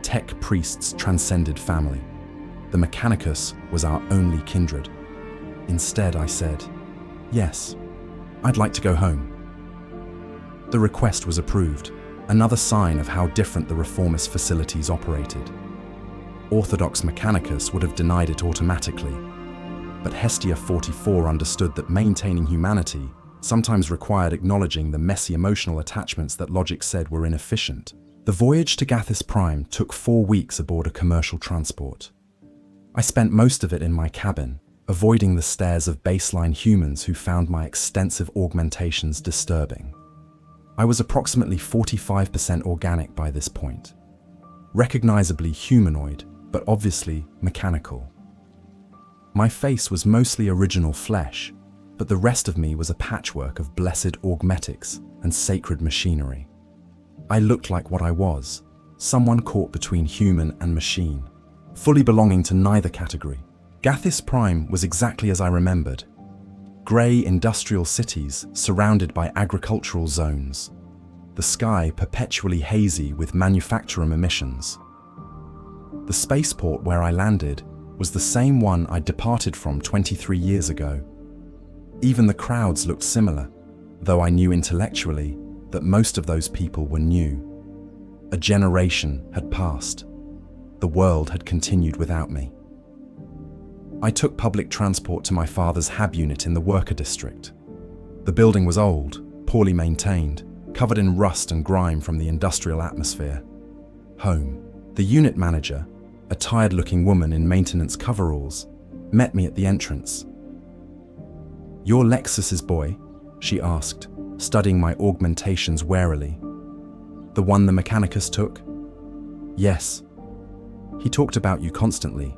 Tech priests transcended family. The Mechanicus was our only kindred. Instead, I said, "Yes, I'd like to go home." The request was approved, another sign of how different the reformist facilities operated. Orthodox Mechanicus would have denied it automatically, but Hestia 44 understood that maintaining humanity sometimes required acknowledging the messy emotional attachments that logic said were inefficient. The voyage to Gathis Prime took 4 weeks aboard a commercial transport. I spent most of it in my cabin, avoiding the stares of baseline humans who found my extensive augmentations disturbing. I was approximately 45% organic by this point. Recognizably humanoid, but obviously mechanical. My face was mostly original flesh, but the rest of me was a patchwork of blessed augmetics and sacred machinery. I looked like what I was, someone caught between human and machine, fully belonging to neither category. Gathis Prime was exactly as I remembered. Grey industrial cities surrounded by agricultural zones. The sky perpetually hazy with manufacturing emissions. The spaceport where I landed was the same one I departed from 23 years ago. Even the crowds looked similar, though I knew intellectually that most of those people were new. A generation had passed. The world had continued without me. I took public transport to my father's HAB unit in the worker district. The building was old, poorly maintained, covered in rust and grime from the industrial atmosphere. Home. The unit manager, a tired-looking woman in maintenance coveralls, met me at the entrance. "You're Lexus's boy?" she asked, studying my augmentations warily. "The one the Mechanicus took?" "Yes. He talked about you constantly,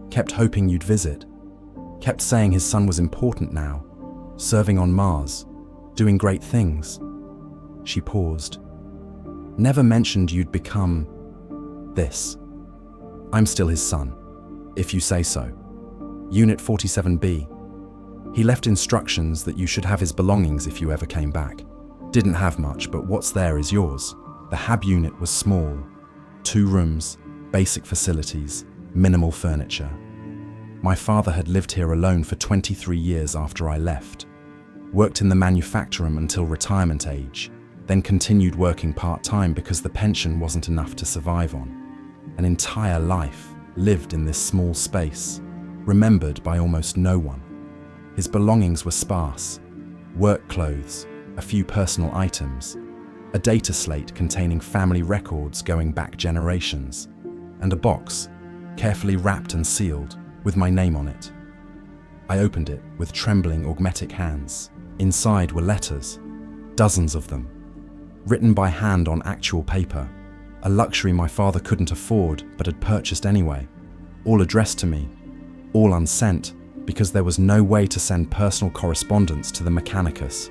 kept hoping you'd visit, kept saying his son was important now, serving on Mars, doing great things." She paused. "Never mentioned you'd become this. I'm still his son, if you say so. Unit 47B. He left instructions that you should have his belongings if you ever came back. Didn't have much, but what's there is yours." The HAB unit was small. 2 rooms, basic facilities, minimal furniture. My father had lived here alone for 23 years after I left. Worked in the manufacturing until retirement age, then continued working part-time because the pension wasn't enough to survive on. An entire life lived in this small space, remembered by almost no one. His belongings were sparse. Work clothes, a few personal items, a data slate containing family records going back generations, and a box, carefully wrapped and sealed, with my name on it. I opened it with trembling augmetic hands. Inside were letters, dozens of them, written by hand on actual paper, a luxury my father couldn't afford but had purchased anyway, all addressed to me, all unsent, because there was no way to send personal correspondence to the Mechanicus.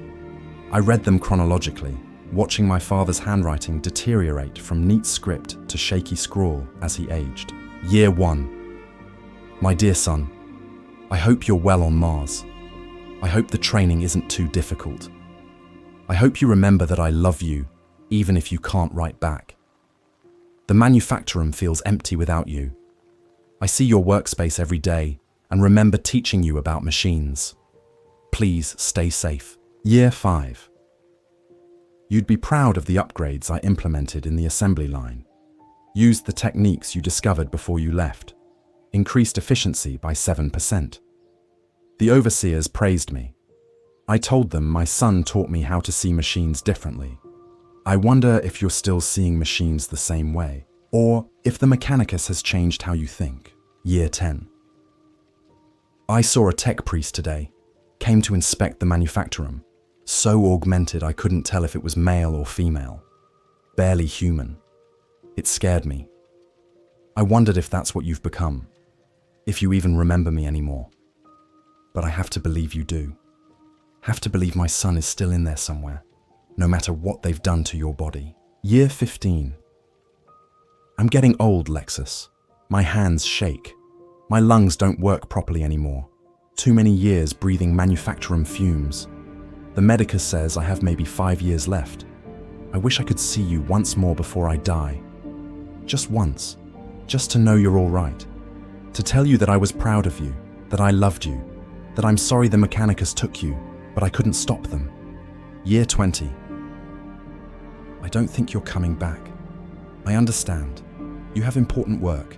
I read them chronologically, watching my father's handwriting deteriorate from neat script to shaky scrawl as he aged. Year 1. My dear son, I hope you're well on Mars. I hope the training isn't too difficult. I hope you remember that I love you, even if you can't write back. The manufactorum feels empty without you. I see your workspace every day and remember teaching you about machines. Please stay safe. Year 5. You'd be proud of the upgrades I implemented in the assembly line. Used the techniques you discovered before you left. Increased efficiency by 7%. The overseers praised me. I told them my son taught me how to see machines differently. I wonder if you're still seeing machines the same way, or if the Mechanicus has changed how you think. Year 10. I saw a tech priest today, came to inspect the manufactorum, so augmented I couldn't tell if it was male or female. Barely human. It scared me. I wondered if that's what you've become, if you even remember me anymore. But I have to believe you do. Have to believe my son is still in there somewhere, no matter what they've done to your body. Year 15. I'm getting old, Lexus. My hands shake. My lungs don't work properly anymore. Too many years breathing manufacturum fumes. The medicus says I have maybe 5 years left. I wish I could see you once more before I die. Just once. Just to know you're all right. To tell you that I was proud of you, that I loved you, that I'm sorry the Mechanicus took you, but I couldn't stop them. Year 20. I don't think you're coming back. I understand. You have important work.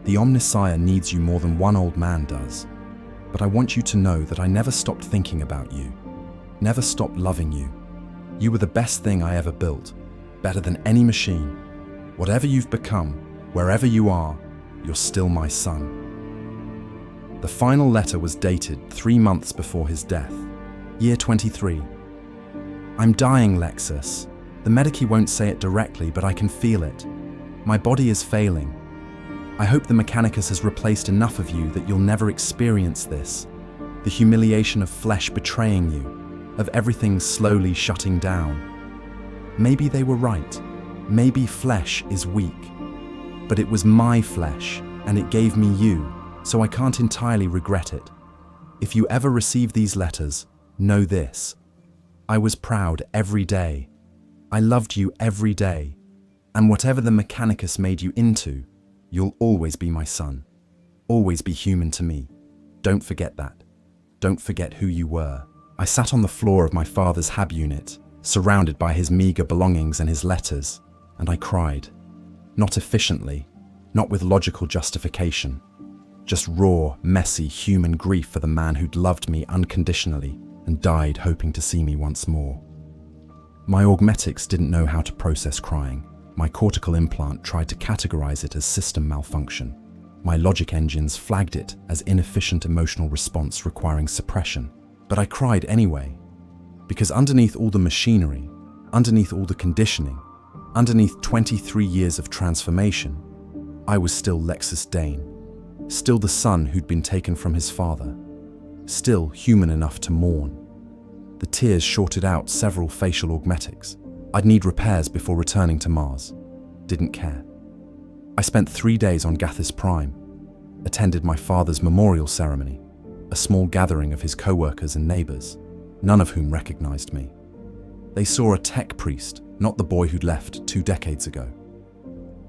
The Omnissiah needs you more than one old man does. But I want you to know that I never stopped thinking about you. Never stopped loving you. You were the best thing I ever built. Better than any machine. Whatever you've become, wherever you are, you're still my son. The final letter was dated 3 months before his death. Year 23. I'm dying, Lexus. The medici won't say it directly, but I can feel it. My body is failing. I hope the Mechanicus has replaced enough of you that you'll never experience this. The humiliation of flesh betraying you, of everything slowly shutting down. Maybe they were right. Maybe flesh is weak. But it was my flesh, and it gave me you, so I can't entirely regret it. If you ever receive these letters, know this. I was proud every day. I loved you every day. And whatever the Mechanicus made you into, you'll always be my son. Always be human to me. Don't forget that. Don't forget who you were. I sat on the floor of my father's hab unit, surrounded by his meager belongings and his letters, and I cried. Not efficiently, not with logical justification. Just raw, messy, human grief for the man who'd loved me unconditionally and died hoping to see me once more. My augmetics didn't know how to process crying. My cortical implant tried to categorize it as system malfunction. My logic engines flagged it as inefficient emotional response requiring suppression. But I cried anyway, because underneath all the machinery, underneath all the conditioning, underneath 23 years of transformation, I was still Lexus Dane, still the son who'd been taken from his father, still human enough to mourn. The tears shorted out several facial augmetics. I'd need repairs before returning to Mars. Didn't care. I spent 3 days on Gathis Prime, attended my father's memorial ceremony, a small gathering of his co-workers and neighbors, none of whom recognized me. They saw a tech priest, not the boy who'd left 2 decades ago.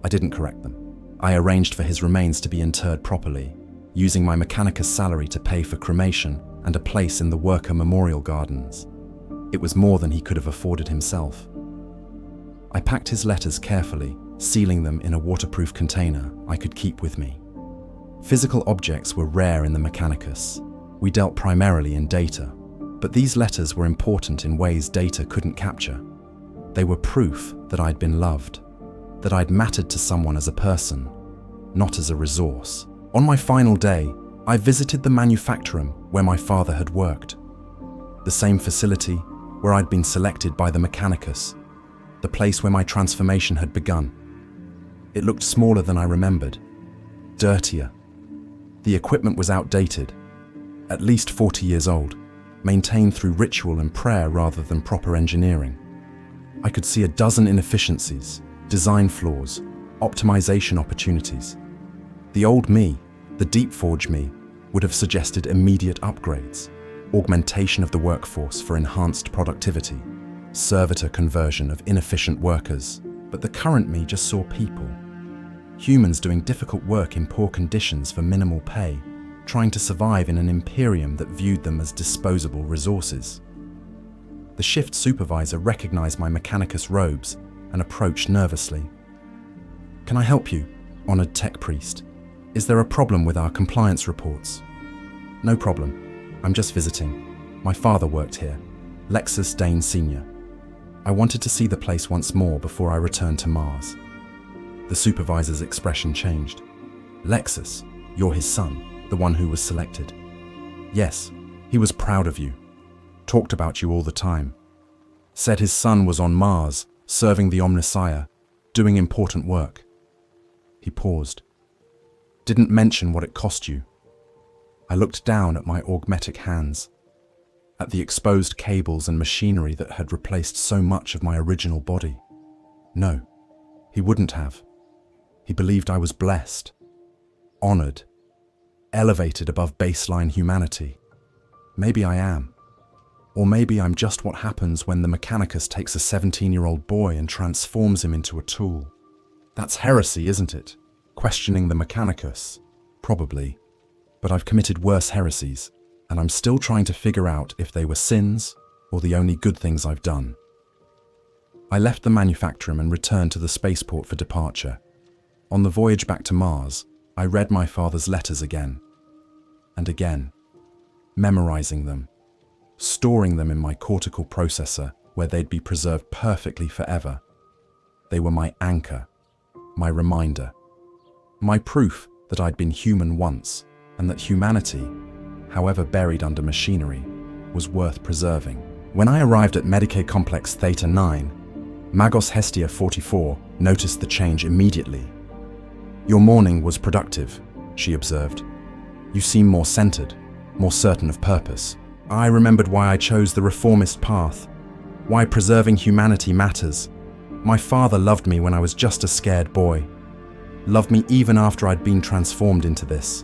I didn't correct them. I arranged for his remains to be interred properly, using my Mechanicus salary to pay for cremation and a place in the worker memorial gardens. It was more than he could have afforded himself. I packed his letters carefully, sealing them in a waterproof container I could keep with me. Physical objects were rare in the Mechanicus. We dealt primarily in data, but these letters were important in ways data couldn't capture. They were proof that I'd been loved, that I'd mattered to someone as a person, not as a resource. On my final day, I visited the manufactorum where my father had worked. The same facility where I'd been selected by the Mechanicus, the place where my transformation had begun. It looked smaller than I remembered, dirtier. The equipment was outdated, at least 40 years old, maintained through ritual and prayer rather than proper engineering. I could see a dozen inefficiencies, design flaws, optimization opportunities. The old me, the deep forge me, would have suggested immediate upgrades, augmentation of the workforce for enhanced productivity, servitor conversion of inefficient workers. But the current me just saw people. Humans doing difficult work in poor conditions for minimal pay, trying to survive in an imperium that viewed them as disposable resources. The shift supervisor recognized my Mechanicus robes and approached nervously. "Can I help you, honored tech priest? Is there a problem with our compliance reports?" "No problem. I'm just visiting. My father worked here, Lexus Dane Sr. I wanted to see the place once more before I returned to Mars." The supervisor's expression changed. "Lexus, you're his son, the one who was selected. Yes, he was proud of you, talked about you all the time, said his son was on Mars, serving the Omnissiah, doing important work. He paused. Didn't mention what it cost you. I looked down at my augmetic hands, at the exposed cables and machinery that had replaced so much of my original body. No, he wouldn't have. He believed I was blessed, honored, elevated above baseline humanity. Maybe I am. Or maybe I'm just what happens when the Mechanicus takes a 17-year-old boy and transforms him into a tool. That's heresy, isn't it? Questioning the Mechanicus? Probably. But I've committed worse heresies, and I'm still trying to figure out if they were sins or the only good things I've done. I left the manufactorum and returned to the spaceport for departure. On the voyage back to Mars, I read my father's letters again and again, memorizing them, storing them in my cortical processor where they'd be preserved perfectly forever. They were my anchor, my reminder, my proof that I'd been human once and that humanity, however buried under machinery, was worth preserving. When I arrived at Medicae Complex Theta 9, Magos Hestia 44 noticed the change immediately. Your morning was productive, she observed. You seem more centered, more certain of purpose. I remembered why I chose the reformist path, why preserving humanity matters. My father loved me when I was just a scared boy, loved me even after I'd been transformed into this.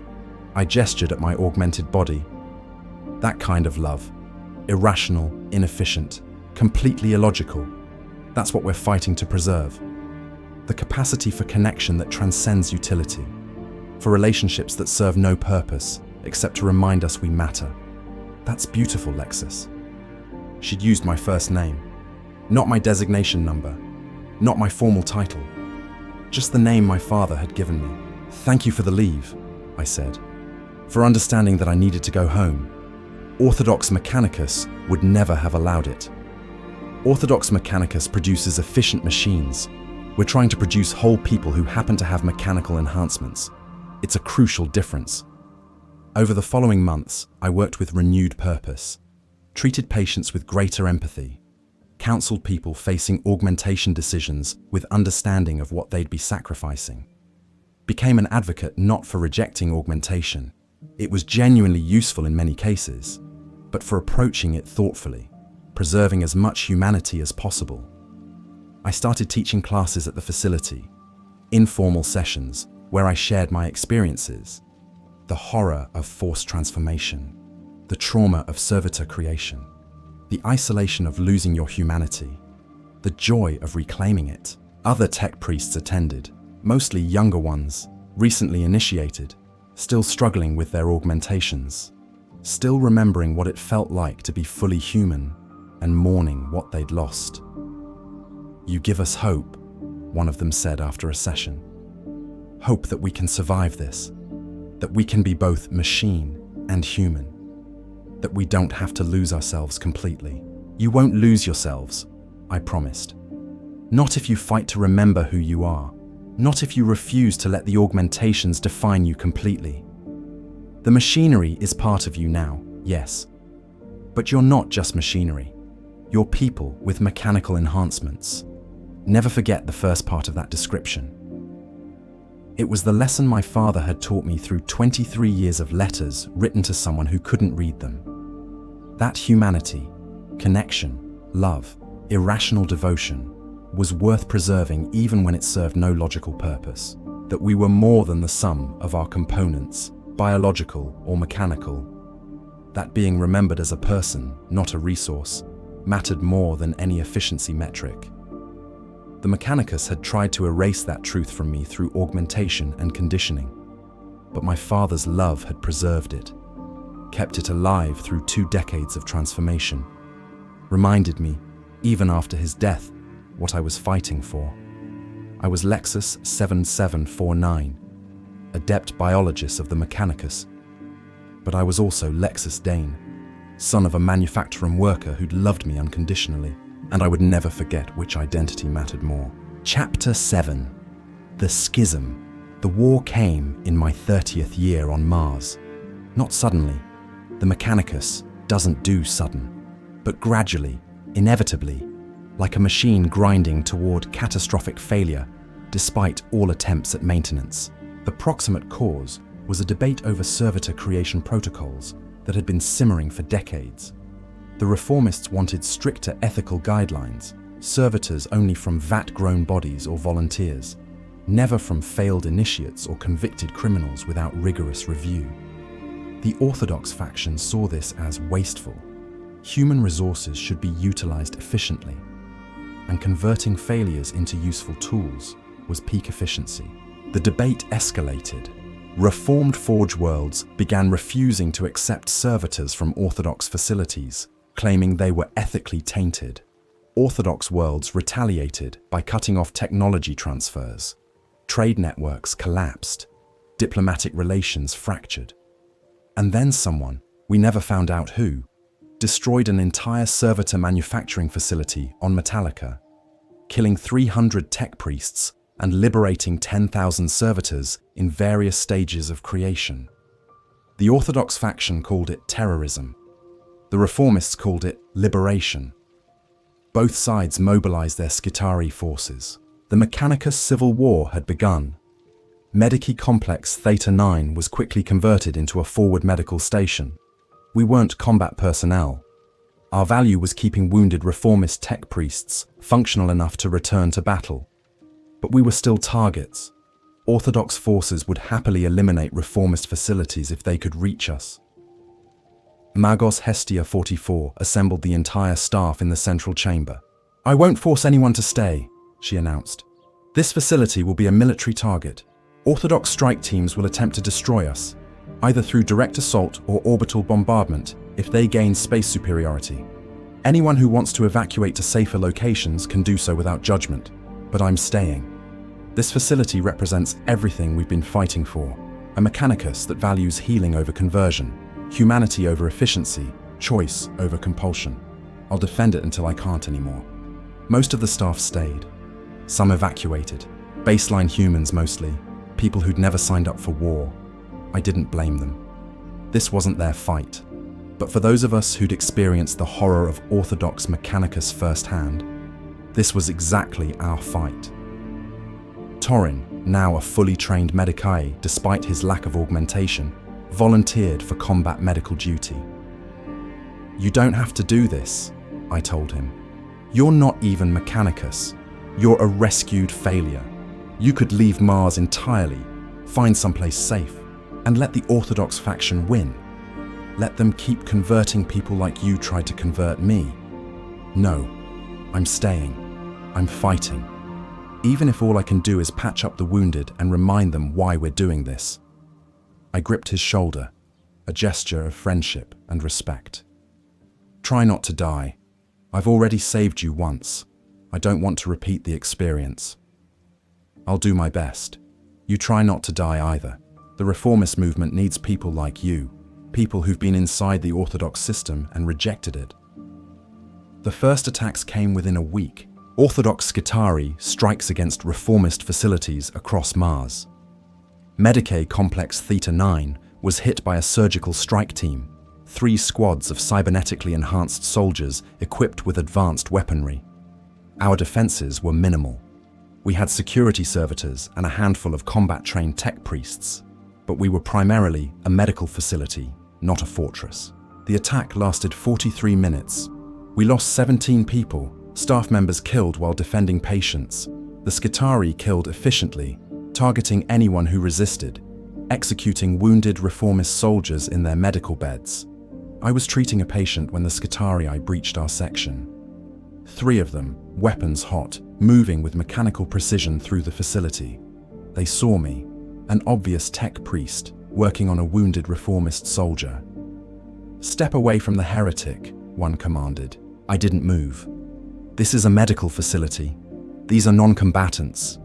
I gestured at my augmented body. That kind of love, irrational, inefficient, completely illogical. That's what we're fighting to preserve. The capacity for connection that transcends utility, for relationships that serve no purpose except to remind us we matter. That's beautiful, Lexus. She'd used my first name, not my designation number, not my formal title, just the name my father had given me. Thank you for the leave, I said, for understanding that I needed to go home. Orthodox Mechanicus would never have allowed it. Orthodox Mechanicus produces efficient machines. We're trying to produce whole people who happen to have mechanical enhancements. It's a crucial difference. Over the following months, I worked with renewed purpose, treated patients with greater empathy, counseled people facing augmentation decisions with understanding of what they'd be sacrificing, became an advocate not for rejecting augmentation. It was genuinely useful in many cases, but for approaching it thoughtfully, preserving as much humanity as possible. I started teaching classes at the facility, informal sessions where I shared my experiences, the horror of forced transformation, the trauma of servitor creation, the isolation of losing your humanity, the joy of reclaiming it. Other tech priests attended, mostly younger ones, recently initiated, still struggling with their augmentations, still remembering what it felt like to be fully human and mourning what they'd lost. You give us hope, one of them said after a session. Hope that we can survive this, that we can be both machine and human, that we don't have to lose ourselves completely. You won't lose yourselves, I promised. Not if you fight to remember who you are, not if you refuse to let the augmentations define you completely. The machinery is part of you now, yes, but you're not just machinery. You're people with mechanical enhancements. Never forget the first part of that description. It was the lesson my father had taught me through 23 years of letters written to someone who couldn't read them. That humanity, connection, love, irrational devotion was worth preserving even when it served no logical purpose. That we were more than the sum of our components, biological or mechanical. That being remembered as a person, not a resource, mattered more than any efficiency metric. The Mechanicus had tried to erase that truth from me through augmentation and conditioning, but my father's love had preserved it, kept it alive through 2 decades of transformation, reminded me, even after his death, what I was fighting for. I was Lexus 7749, Adeptus Biologis of the Mechanicus, but I was also Lexus Dane, son of a manufacturing worker who'd loved me unconditionally, and I would never forget which identity mattered more. Chapter 7. The Schism. The war came in my 30th year on Mars. Not suddenly, The Mechanicus doesn't do sudden, but gradually, inevitably, like a machine grinding toward catastrophic failure, despite all attempts at maintenance. The proximate cause was a debate over servitor creation protocols that had been simmering for decades. The reformists wanted stricter ethical guidelines, servitors only from vat-grown bodies or volunteers, never from failed initiates or convicted criminals without rigorous review. The orthodox faction saw this as wasteful. Human resources should be utilized efficiently, and converting failures into useful tools was peak efficiency. The debate escalated. Reformed Forge Worlds began refusing to accept servitors from orthodox facilities, claiming they were ethically tainted. Orthodox Worlds retaliated by cutting off technology transfers. Trade networks collapsed. Diplomatic relations fractured. And then someone, we never found out who, destroyed an entire servitor manufacturing facility on Metallica, killing 300 tech priests and liberating 10,000 servitors in various stages of creation. The Orthodox faction called it terrorism. The Reformists called it liberation. Both sides mobilized their Skitari forces. The Mechanicus civil war had begun. Medici Complex Theta 9 was quickly converted into a forward medical station. We weren't combat personnel. Our value was keeping wounded reformist tech priests functional enough to return to battle. But we were still targets. Orthodox forces would happily eliminate reformist facilities if they could reach us. Magos Hestia 44 assembled the entire staff in the central chamber. "I won't force anyone to stay," she announced. "This facility will be a military target. Orthodox strike teams will attempt to destroy us, either through direct assault or orbital bombardment if they gain space superiority. Anyone who wants to evacuate to safer locations can do so without judgment, but I'm staying. This facility represents everything we've been fighting for, a Mechanicus that values healing over conversion, humanity over efficiency, choice over compulsion. I'll defend it until I can't anymore." Most of the staff stayed. Some evacuated, baseline humans mostly, people who'd never signed up for war. I didn't blame them. This wasn't their fight. But for those of us who'd experienced the horror of Orthodox Mechanicus firsthand, this was exactly our fight. Torin, now a fully trained Medici despite his lack of augmentation, volunteered for combat medical duty. "You don't have to do this," I told him. "You're not even Mechanicus. You're a rescued failure. You could leave Mars entirely, find someplace safe, and let the Orthodox faction win. Let them keep converting people like you tried to convert me. No, I'm staying. I'm fighting. Even if all I can do is patch up the wounded and remind them why we're doing this." I gripped his shoulder, a gesture of friendship and respect. "Try not to die. I've already saved you once. I don't want to repeat the experience. I'll do my best. You try not to die either. The reformist movement needs people like you, people who've been inside the Orthodox system and rejected it." The first attacks came within a week. Orthodox Skitari strikes against reformist facilities across Mars. Medici Complex Theta 9 was hit by a surgical strike team, 3 squads of cybernetically enhanced soldiers equipped with advanced weaponry. Our defenses were minimal. We had security servitors and a handful of combat-trained tech priests, but we were primarily a medical facility, not a fortress. The attack lasted 43 minutes. We lost 17 people, staff members killed while defending patients. The Skitari killed efficiently, targeting anyone who resisted, executing wounded reformist soldiers in their medical beds. I was treating a patient when the Skitari breached our section. 3 of them, weapons hot, moving with mechanical precision through the facility. They saw me, an obvious tech priest, working on a wounded reformist soldier. "Step away from the heretic," one commanded. I didn't move. "This is a medical facility. These are non-combatants.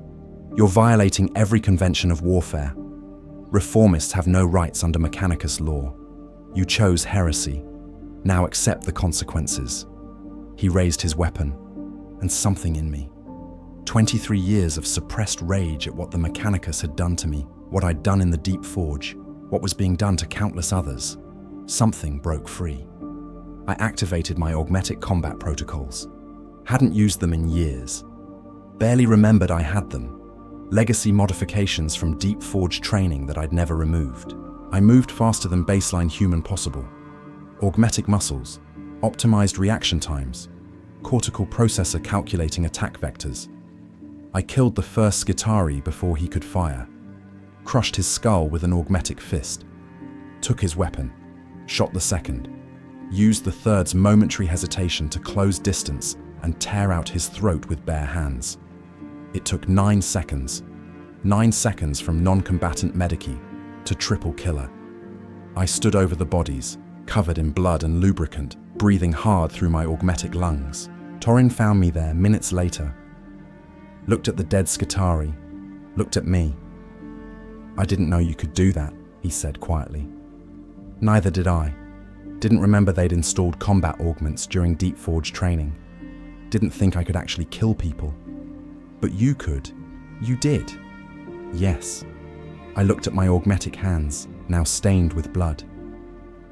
You're violating every convention of warfare. Reformists have no rights under Mechanicus law. You chose heresy. Now accept the consequences." He raised his weapon, and something in me, 23 years of suppressed rage at what the Mechanicus had done to me, what I'd done in the Deep Forge, what was being done to countless others, something broke free. I activated my augmetic combat protocols. Hadn't used them in years. Barely remembered I had them. Legacy modifications from deep forge training that I'd never removed. I moved faster than baseline human possible. Augmetic muscles, optimized reaction times, cortical processor calculating attack vectors. I killed the first Skitari before he could fire. Crushed his skull with an augmetic fist. Took his weapon. Shot the second. Used the third's momentary hesitation to close distance and tear out his throat with bare hands. It took 9 seconds. 9 seconds from non-combatant medici to triple killer. I stood over the bodies, covered in blood and lubricant, breathing hard through my augmetic lungs. Torin found me there minutes later. Looked at the dead Skitari. Looked at me. "I didn't know you could do that," he said quietly. Neither did I. Didn't remember they'd installed combat augments during deep forge training. Didn't think I could actually kill people. But you could. You did. Yes. I looked at my augmetic hands, now stained with blood.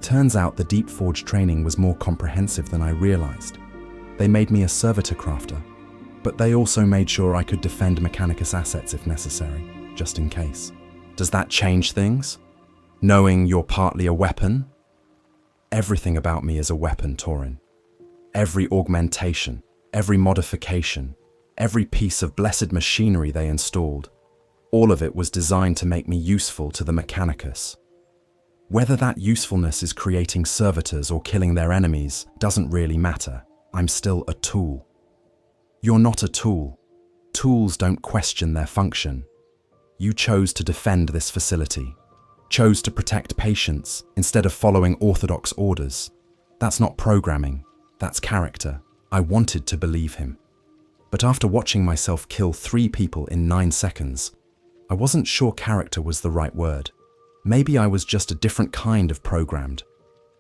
Turns out the deep forge training was more comprehensive than I realized. They made me a servitor crafter, but they also made sure I could defend Mechanicus assets if necessary, just in case. Does that change things? Knowing you're partly a weapon? Everything about me is a weapon, Torin. Every augmentation, every modification, every piece of blessed machinery they installed, all of it was designed to make me useful to the Mechanicus. Whether that usefulness is creating servitors or killing their enemies doesn't really matter. I'm still a tool. You're not a tool. Tools don't question their function. You chose to defend this facility. Chose to protect patients instead of following orthodox orders. That's not programming. That's character. I wanted to believe him. But after watching myself kill 3 people in 9 seconds, I wasn't sure character was the right word. Maybe I was just a different kind of programmed.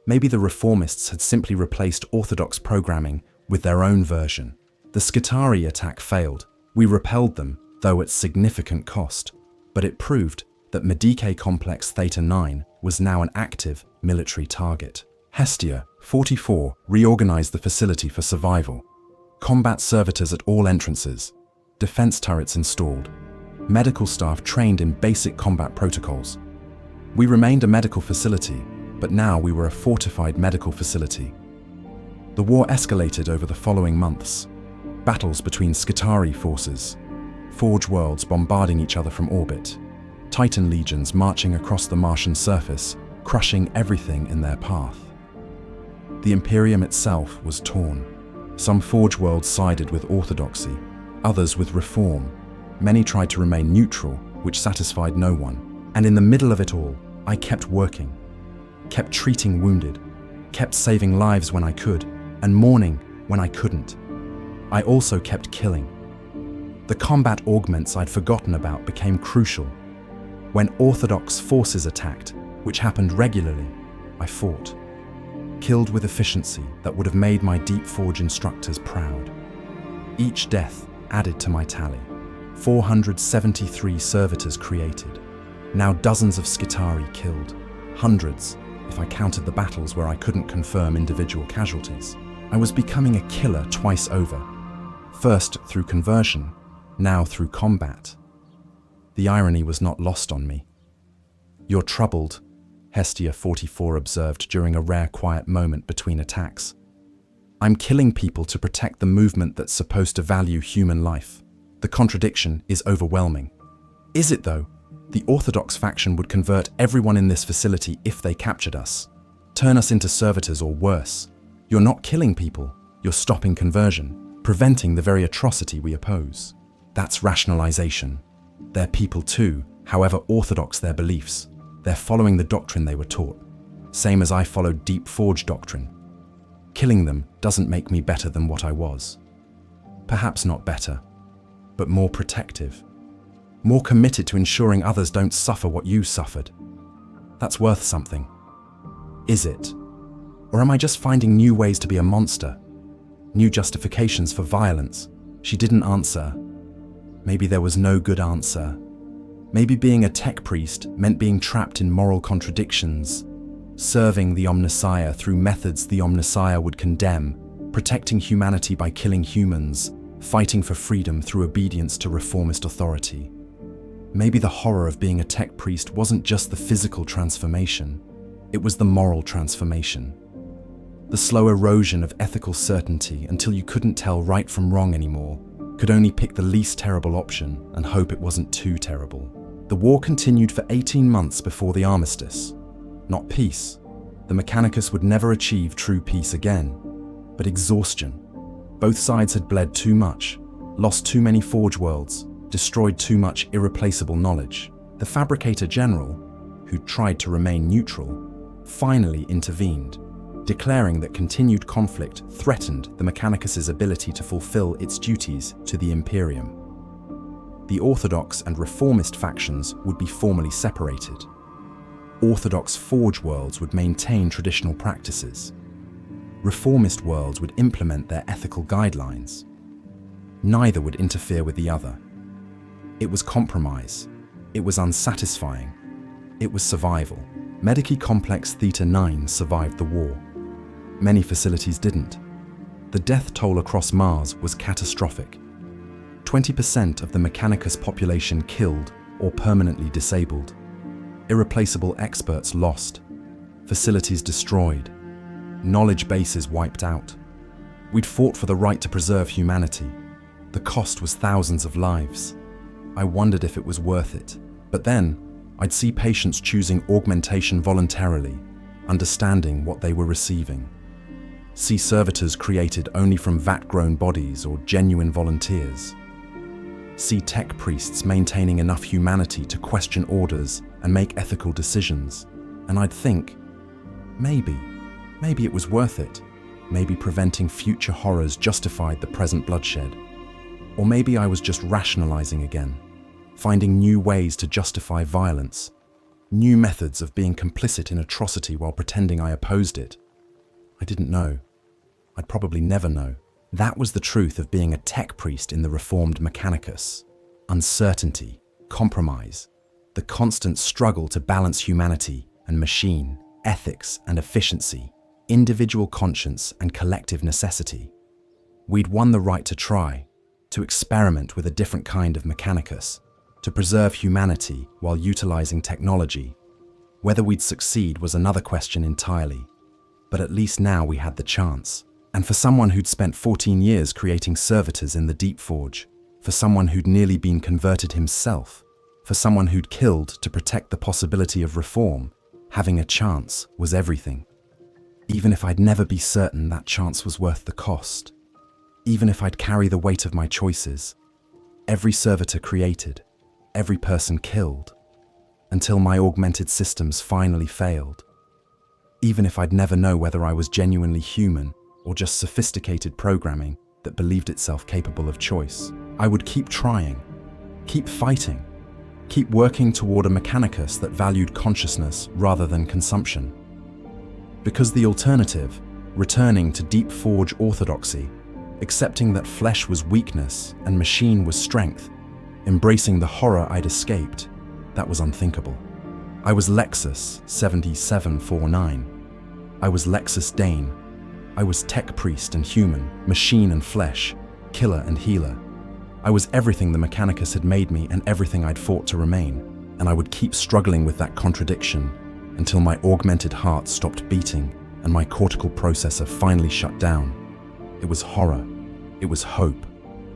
Maybe the reformists had simply replaced orthodox programming with their own version. The Skitari attack failed. We repelled them, though at significant cost. But it proved that Medicae Complex Theta 9 was now an active military target. Hestia 44 reorganized the facility for survival. Combat servitors at all entrances. Defense turrets installed. Medical staff trained in basic combat protocols. We remained a medical facility, but now we were a fortified medical facility. The war escalated over the following months. Battles between Skitari forces. Forge worlds bombarding each other from orbit. Titan legions marching across the Martian surface, crushing everything in their path. The Imperium itself was torn. Some Forge worlds sided with orthodoxy, others with reform. Many tried to remain neutral, which satisfied no one. And in the middle of it all, I kept working. Kept treating wounded. Kept saving lives when I could, and mourning when I couldn't. I also kept killing. The combat augments I'd forgotten about became crucial. When orthodox forces attacked, which happened regularly, I fought. Killed with efficiency that would have made my deep forge instructors proud. Each death added to my tally. 473 servitors created. Now dozens of Skitari killed. Hundreds, if I counted the battles where I couldn't confirm individual casualties. I was becoming a killer twice over. First through conversion, now through combat. The irony was not lost on me. "You're troubled," Hestia 44 observed during a rare quiet moment between attacks. "I'm killing people to protect the movement that's supposed to value human life. The contradiction is overwhelming." Is it though? The Orthodox faction would convert everyone in this facility if they captured us. Turn us into servitors or worse. You're not killing people, you're stopping conversion, preventing the very atrocity we oppose. That's rationalization. They're people too, however orthodox their beliefs. They're following the doctrine they were taught, same as I followed Deep Forge doctrine. Killing them doesn't make me better than what I was. Perhaps not better, but more protective. More committed to ensuring others don't suffer what you suffered. That's worth something. Is it? Or am I just finding new ways to be a monster? New justifications for violence? She didn't answer. Maybe there was no good answer. Maybe being a tech priest meant being trapped in moral contradictions. serving the Omnissiah through methods the Omnissiah would condemn, protecting humanity by killing humans, fighting for freedom through obedience to reformist authority. Maybe the horror of being a tech priest wasn't just the physical transformation, it was the moral transformation. The slow erosion of ethical certainty until you couldn't tell right from wrong anymore, could only pick the least terrible option and hope it wasn't too terrible. The war continued for 18 months before the armistice. Not peace. The Mechanicus would never achieve true peace again, but exhaustion. Both sides had bled too much, lost too many forge worlds, destroyed too much irreplaceable knowledge. The Fabricator General, who tried to remain neutral, finally intervened, declaring that continued conflict threatened the Mechanicus's ability to fulfill its duties to the Imperium. The Orthodox and Reformist factions would be formally separated. Orthodox forge worlds would maintain traditional practices. Reformist worlds would implement their ethical guidelines. Neither would interfere with the other. It was compromise. It was unsatisfying. It was survival. Medici Complex Theta 9 survived the war. Many facilities didn't. The death toll across Mars was catastrophic. 20% of the Mechanicus population killed or permanently disabled. Irreplaceable experts lost. Facilities destroyed. Knowledge bases wiped out. We'd fought for the right to preserve humanity. The cost was thousands of lives. I wondered if it was worth it. But then, I'd see patients choosing augmentation voluntarily, understanding what they were receiving. See servitors created only from vat-grown bodies or genuine volunteers. See tech priests maintaining enough humanity to question orders and make ethical decisions. And I'd think, maybe it was worth it. Maybe preventing future horrors justified the present bloodshed. Or maybe I was just rationalizing again, finding new ways to justify violence, new methods of being complicit in atrocity while pretending I opposed it. I didn't know. I'd probably never know. That was the truth of being a tech priest in the reformed Mechanicus. Uncertainty, compromise, the constant struggle to balance humanity and machine, ethics and efficiency, individual conscience and collective necessity. We'd won the right to try, to experiment with a different kind of Mechanicus, to preserve humanity while utilizing technology. Whether we'd succeed was another question entirely, but at least now we had the chance. And for someone who'd spent 14 years creating servitors in the Deep Forge, for someone who'd nearly been converted himself, for someone who'd killed to protect the possibility of reform, having a chance was everything. Even if I'd never be certain that chance was worth the cost. Even if I'd carry the weight of my choices. Every servitor created, every person killed, until my augmented systems finally failed. Even if I'd never know whether I was genuinely human or just sophisticated programming that believed itself capable of choice, I would keep trying, keep fighting, keep working toward a Mechanicus that valued consciousness rather than consumption. Because the alternative, returning to deep forge orthodoxy, accepting that flesh was weakness and machine was strength, embracing the horror I'd escaped, that was unthinkable. I was Lexus 7749. I was Lexus Dane. I was tech priest and human, machine and flesh, killer and healer. I was everything the Mechanicus had made me and everything I'd fought to remain, and I would keep struggling with that contradiction until my augmented heart stopped beating and my cortical processor finally shut down. It was horror. It was hope.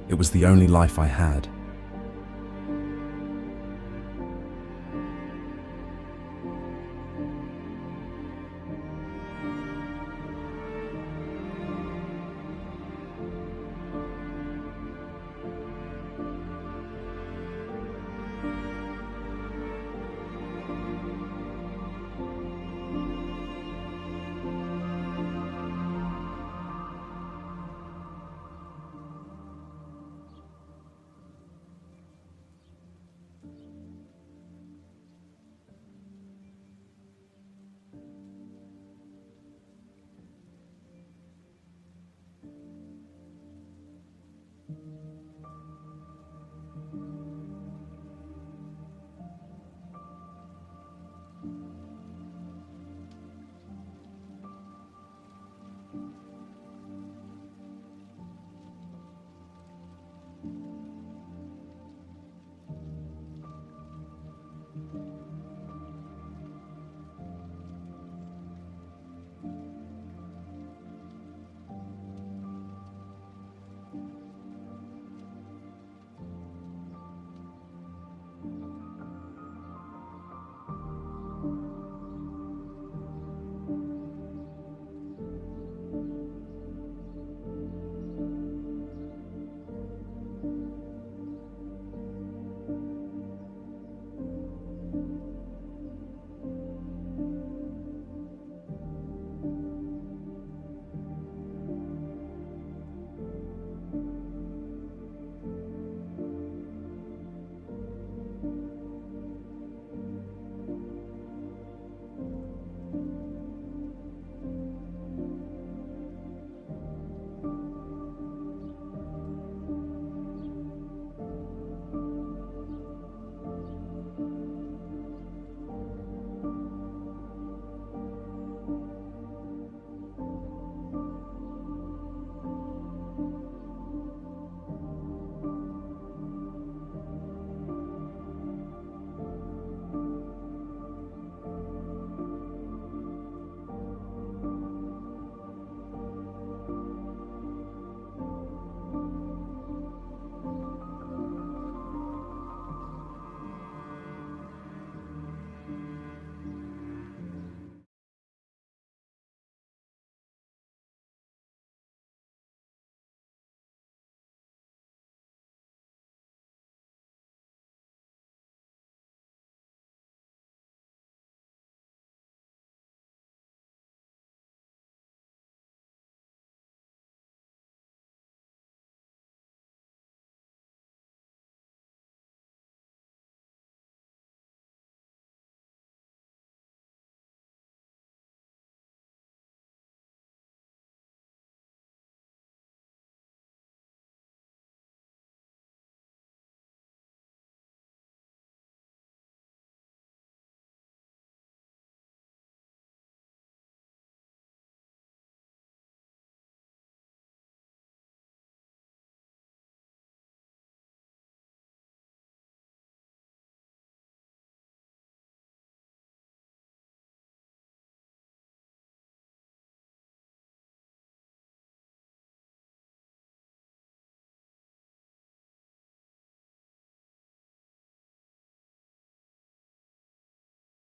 It was the only life I had.